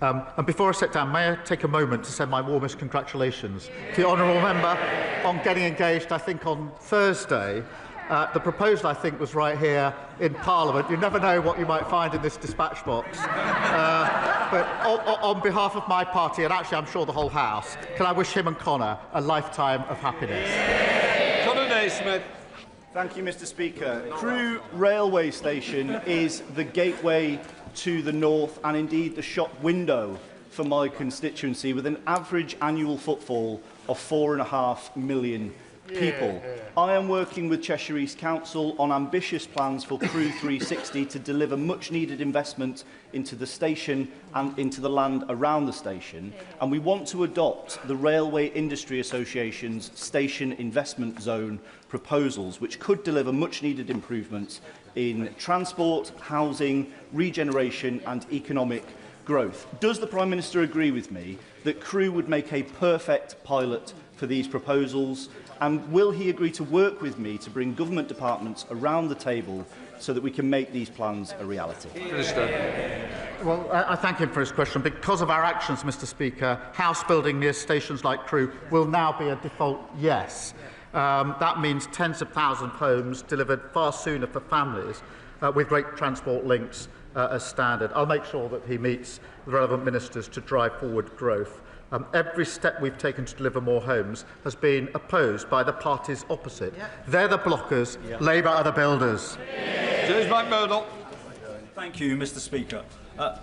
Speaker 19: And before I sit down, may I take a moment to send my warmest congratulations to the honourable member on getting engaged, I think, on Thursday. The proposal, I think, was right here in Parliament. You never know what you might find in this dispatch box. But on behalf of my party, and actually I'm sure the whole House, can I wish him and Connor a lifetime of happiness.
Speaker 2: Connor Naismith.
Speaker 10: Thank you, Mr. Speaker. Crewe Railway Station is the gateway to the north and indeed the shop window for my constituency, with an average annual footfall of 4.5 million people. I am working with Cheshire East Council on ambitious plans for Crewe 360 to deliver much needed investment into the station and into the land around the station, and we want to adopt the Railway Industry Association's Station Investment Zone proposals, which could deliver much needed improvements in transport, housing, regeneration and economic growth. Does the Prime Minister agree with me that Crewe would make a perfect pilot for these proposals? And will he agree to work with me to bring government departments around the table so that we can make these plans a reality?
Speaker 19: Minister. Well, I thank him for his question. Because of our actions, Mr. Speaker, house building near stations like Crewe will now be a default yes. That means tens of thousands of homes delivered far sooner for families with great transport links as standard. I'll make sure that he meets the relevant ministers to drive forward growth. Every step we've taken to deliver more homes has been opposed by the parties opposite. They're the blockers, Labour are the builders.
Speaker 2: James McMurdo.
Speaker 11: Thank you, Mr. Speaker.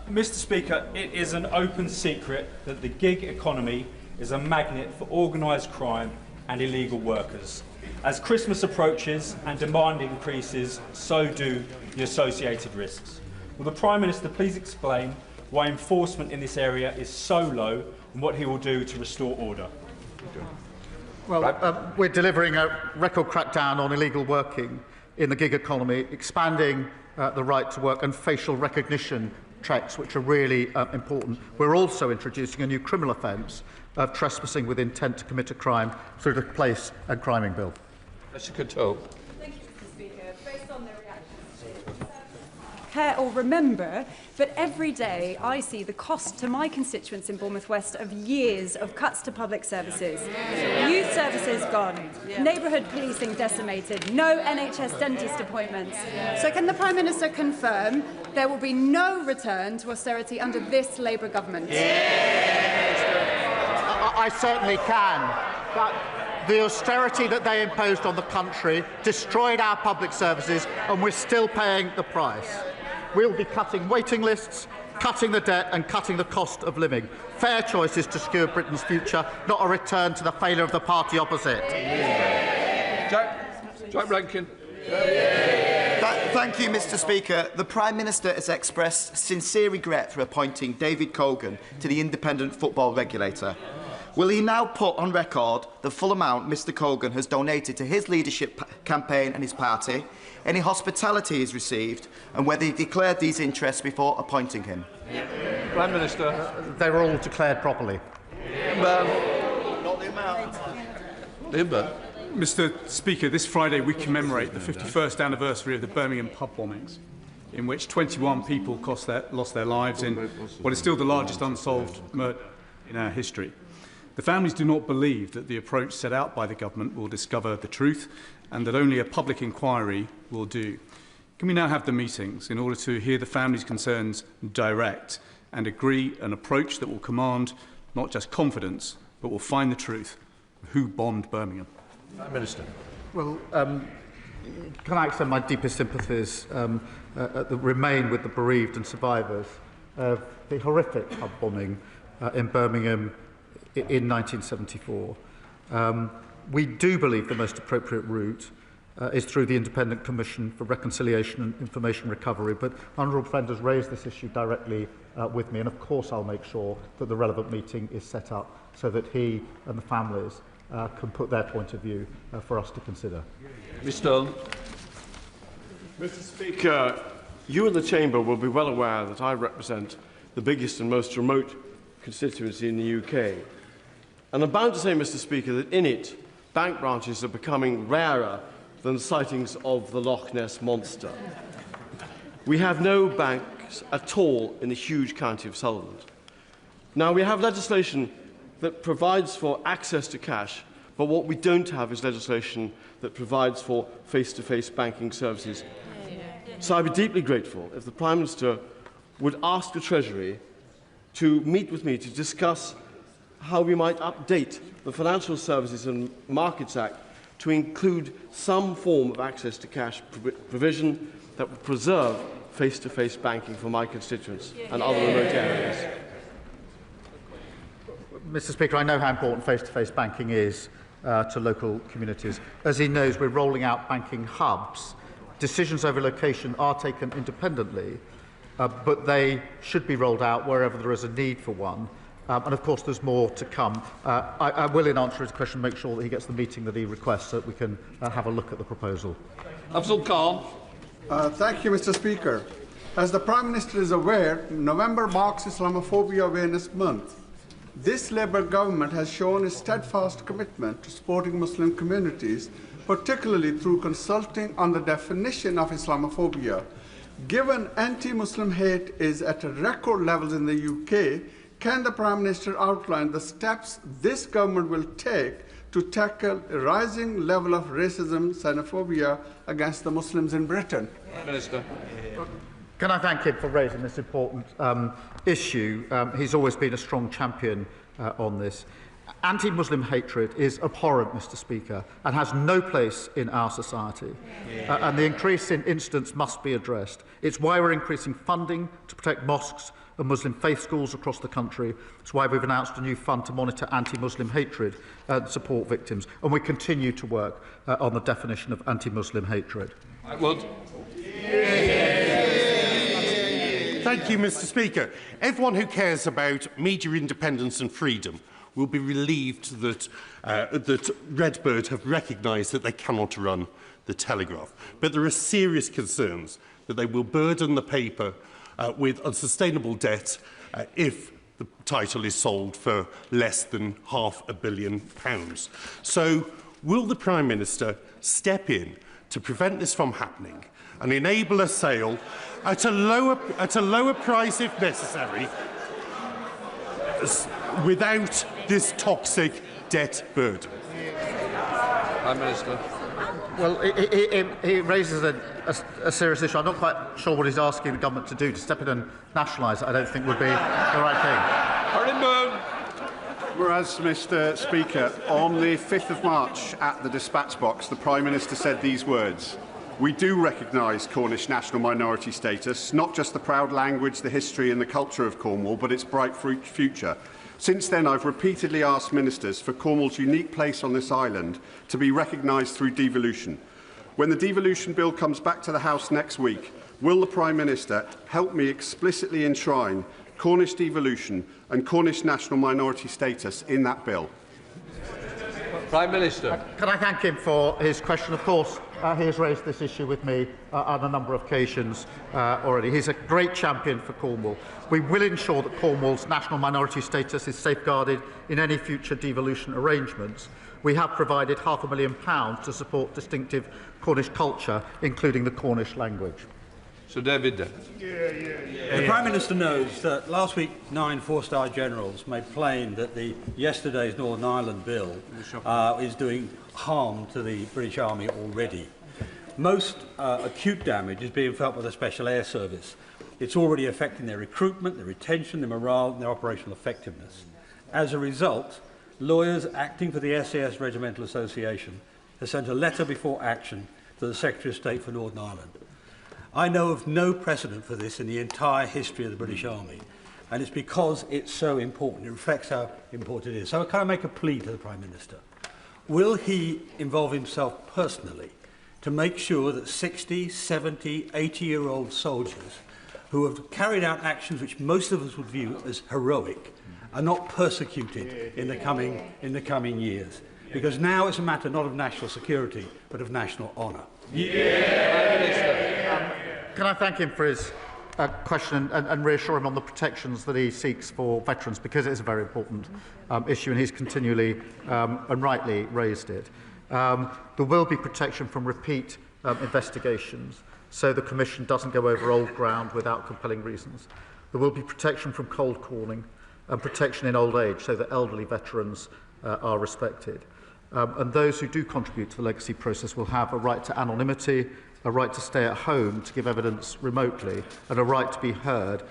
Speaker 11: Mr. Speaker, it is an open secret that the gig economy is a magnet for organised crime and illegal workers. As Christmas approaches and demand increases, so do the associated risks. Will the Prime Minister please explain why enforcement in this area is so low and what he will do to restore order?
Speaker 19: Well, we're delivering a record crackdown on illegal working in the gig economy, expanding the right to work and facial recognition checks, which are really important. We're also introducing a new criminal offence of trespassing with intent to commit a crime through the Place and Criming Bill.
Speaker 2: Mr. Coteau.
Speaker 14: Thank you, Mr. Speaker. Based on the reactions to care or remember, but every day I see the cost to my constituents in Bournemouth West of years of cuts to public services. Youth services gone, neighbourhood policing decimated, no NHS dentist appointments. So can the Prime Minister confirm there will be no return to austerity under this Labour government?
Speaker 19: I certainly can. But the austerity that they imposed on the country destroyed our public services, and we're still paying the price. We'll be cutting waiting lists, cutting the debt and cutting the cost of living. Fair choices to secure Britain's future, not a return to the failure of the party opposite.
Speaker 2: Jack Rankin.
Speaker 24: Thank you, Mr. Speaker. The Prime Minister has expressed sincere regret for appointing David Colgan to the Independent Football Regulator. Will he now put on record the full amount Mr. Colgan has donated to his leadership campaign and his party, any hospitality he's received, and whether he declared these interests before appointing him?
Speaker 2: Prime Minister.
Speaker 19: They were all declared properly.
Speaker 24: Not the amount.
Speaker 25: Mr. Speaker, this Friday we commemorate the 51st anniversary of the Birmingham pub bombings, in which 21 people lost their lives in what is still the largest unsolved murder in our history. The families do not believe that the approach set out by the government will discover the truth and that only a public inquiry will do. Can we now have the meetings in order to hear the families' concerns direct and agree an approach that will command not just confidence but will find the truth of who bombed Birmingham?
Speaker 4: Prime Minister.
Speaker 19: Well, can I extend my deepest sympathies that remain with the bereaved and survivors of the horrific pub bombing in Birmingham in 1974. We do believe the most appropriate route is through the Independent Commission for Reconciliation and Information Recovery, but Honourable Friend has raised this issue directly with me, and of course I'll make sure that the relevant meeting is set up so that he and the families can put their point of view for us to consider.
Speaker 2: Mr.
Speaker 26: Speaker, you and the Chamber will be well aware that I represent the biggest and most remote constituency in the UK. And I'm bound to say, Mr. Speaker, that in it bank branches are becoming rarer than sightings of the Loch Ness Monster. We have no banks at all in the huge county of Sutherland. Now, we have legislation that provides for access to cash, but what we don't have is legislation that provides for face-to-face banking services. So I'd be deeply grateful if the Prime Minister would ask the Treasury to meet with me to discuss how we might update the Financial Services and Markets Act to include some form of access to cash provision that would preserve face-to-face banking for my constituents and other remote areas.
Speaker 19: Mr. Speaker, I know how important face-to-face banking is to local communities. As he knows, we're rolling out banking hubs. Decisions over location are taken independently, but they should be rolled out wherever there is a need for one. And of course, there's more to come. I will, in answer to his question, make sure that he gets the meeting that he requests so that we can have a look at the proposal.
Speaker 2: Abdul Khan.
Speaker 13: Thank you, Mr. Speaker. As the Prime Minister is aware, November marks Islamophobia Awareness Month. This Labour government has shown a steadfast commitment to supporting Muslim communities, particularly through consulting on the definition of Islamophobia. Given anti-Muslim hate is at record levels in the UK, can the Prime Minister outline the steps this government will take to tackle a rising level of racism, xenophobia against the Muslims in Britain?
Speaker 2: Minister.
Speaker 19: Can I thank him for raising this important issue? He's always been a strong champion on this. Anti-Muslim hatred is abhorrent, Mr. Speaker, and has no place in our society. And the increase in incidents must be addressed. It's why we're increasing funding to protect mosques and Muslim faith schools across the country. It's why we've announced a new fund to monitor anti-Muslim hatred and support victims. And we continue to work on the definition of anti-Muslim hatred.
Speaker 15: Thank you, Mr. Speaker. Everyone who cares about media independence and freedom will be relieved that, that Redbird have recognised that they cannot run the Telegraph. But there are serious concerns that they will burden the paper with unsustainable debt if the title is sold for less than £500 million. So will the Prime Minister step in to prevent this from happening and enable a sale at a lower price if necessary, without this toxic debt burden?
Speaker 2: Prime Minister.
Speaker 19: Well, he raises a serious issue. I'm not quite sure what he's asking the government to do. To step in and nationalise it, I don't think would be the right
Speaker 2: thing.
Speaker 21: Whereas, Mr. Speaker, on the 5th of March at the dispatch box, the Prime Minister said these words: "We do recognise Cornish national minority status, not just the proud language, the history and the culture of Cornwall, but its bright future. Since then, I've repeatedly asked ministers for Cornwall's unique place on this island to be recognised through devolution. When the devolution bill comes back to the House next week, will the Prime Minister help me explicitly enshrine Cornish devolution and Cornish national minority status in that bill?"
Speaker 2: Prime Minister.
Speaker 19: Can I thank him for his question? Of course, he has raised this issue with me on a number of occasions already. He's a great champion for Cornwall. We will ensure that Cornwall's national minority status is safeguarded in any future devolution arrangements. We have provided £500,000 to support distinctive Cornish culture, including the Cornish language.
Speaker 2: Sir David.
Speaker 16: The Prime Minister knows that last week 9 four-star generals made plain that yesterday's Northern Ireland bill is doing harm to the British Army already. Most acute damage is being felt by the Special Air Service. It's already affecting their recruitment, their retention, their morale and their operational effectiveness. As a result, lawyers acting for the SAS Regimental Association have sent a letter before action to the Secretary of State for Northern Ireland. I know of no precedent for this in the entire history of the British Army, and it's because it's so important. It reflects how important it is. So can I make a plea to the Prime Minister? Will he involve himself personally to make sure that 60, 70, 80-year-old soldiers who have carried out actions which most of us would view as heroic are not persecuted in the coming years? Because now it's a matter not of national security, but of national honour.
Speaker 19: Can I thank him for his question and reassure him on the protections that he seeks for veterans, because it is a very important issue and he's continually and rightly raised it. There will be protection from repeat investigations, so the Commission doesn't go over old ground without compelling reasons. There will be protection from cold calling and protection in old age, so that elderly veterans are respected. And those who do contribute to the legacy process will have a right to anonymity, a right to stay at home to give evidence remotely, and a right to be heard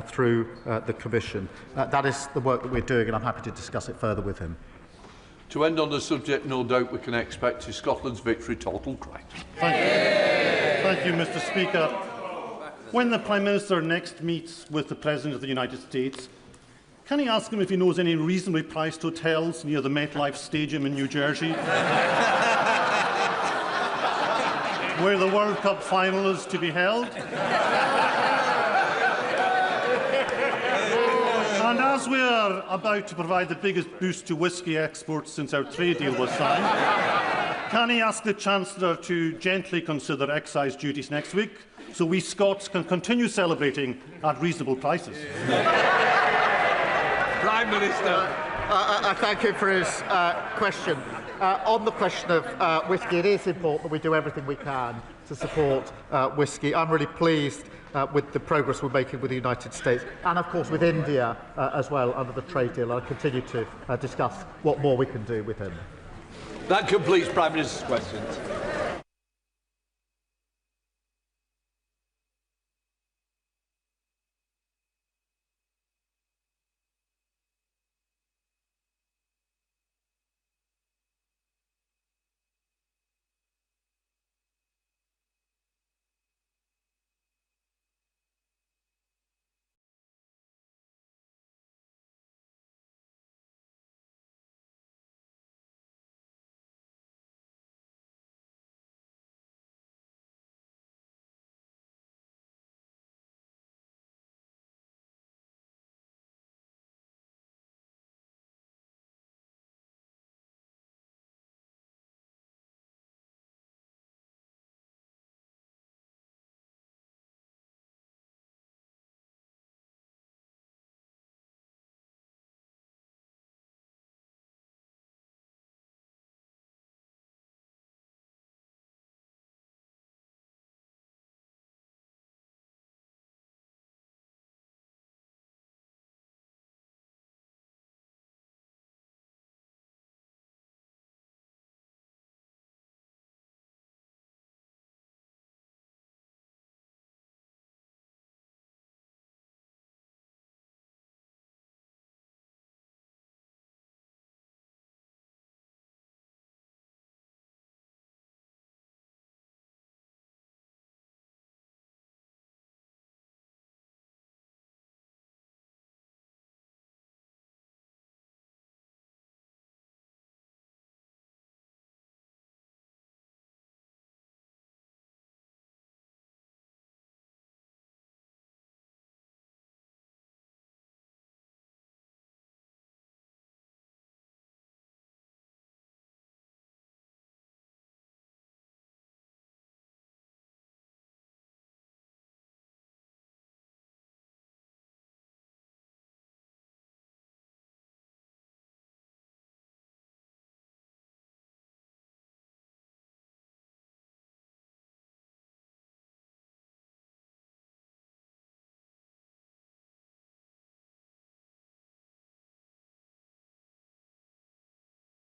Speaker 19: through the Commission. That is the work that we're doing, and I'm happy to discuss it further with him.
Speaker 2: To end on the subject, no doubt we can expect is Scotland's victory total correct.
Speaker 3: Thank you, Mr. Speaker. When the Prime Minister next meets with the President of the United States, can he ask him if he knows any reasonably priced hotels near the MetLife Stadium in New Jersey, where the World Cup final is to be held? And as we are about to provide the biggest boost to whisky exports since our trade deal was signed, can he ask the Chancellor to gently consider excise duties next week so we Scots can continue celebrating at reasonable prices?
Speaker 2: Prime Minister.
Speaker 19: I thank him for his question. On the question of whisky, it is important that we do everything we can to support whisky. I'm really pleased with the progress we're making with the United States and, of course, with India as well under the trade deal. I'll continue to discuss what more we can do with him.
Speaker 2: That completes Prime Minister's questions.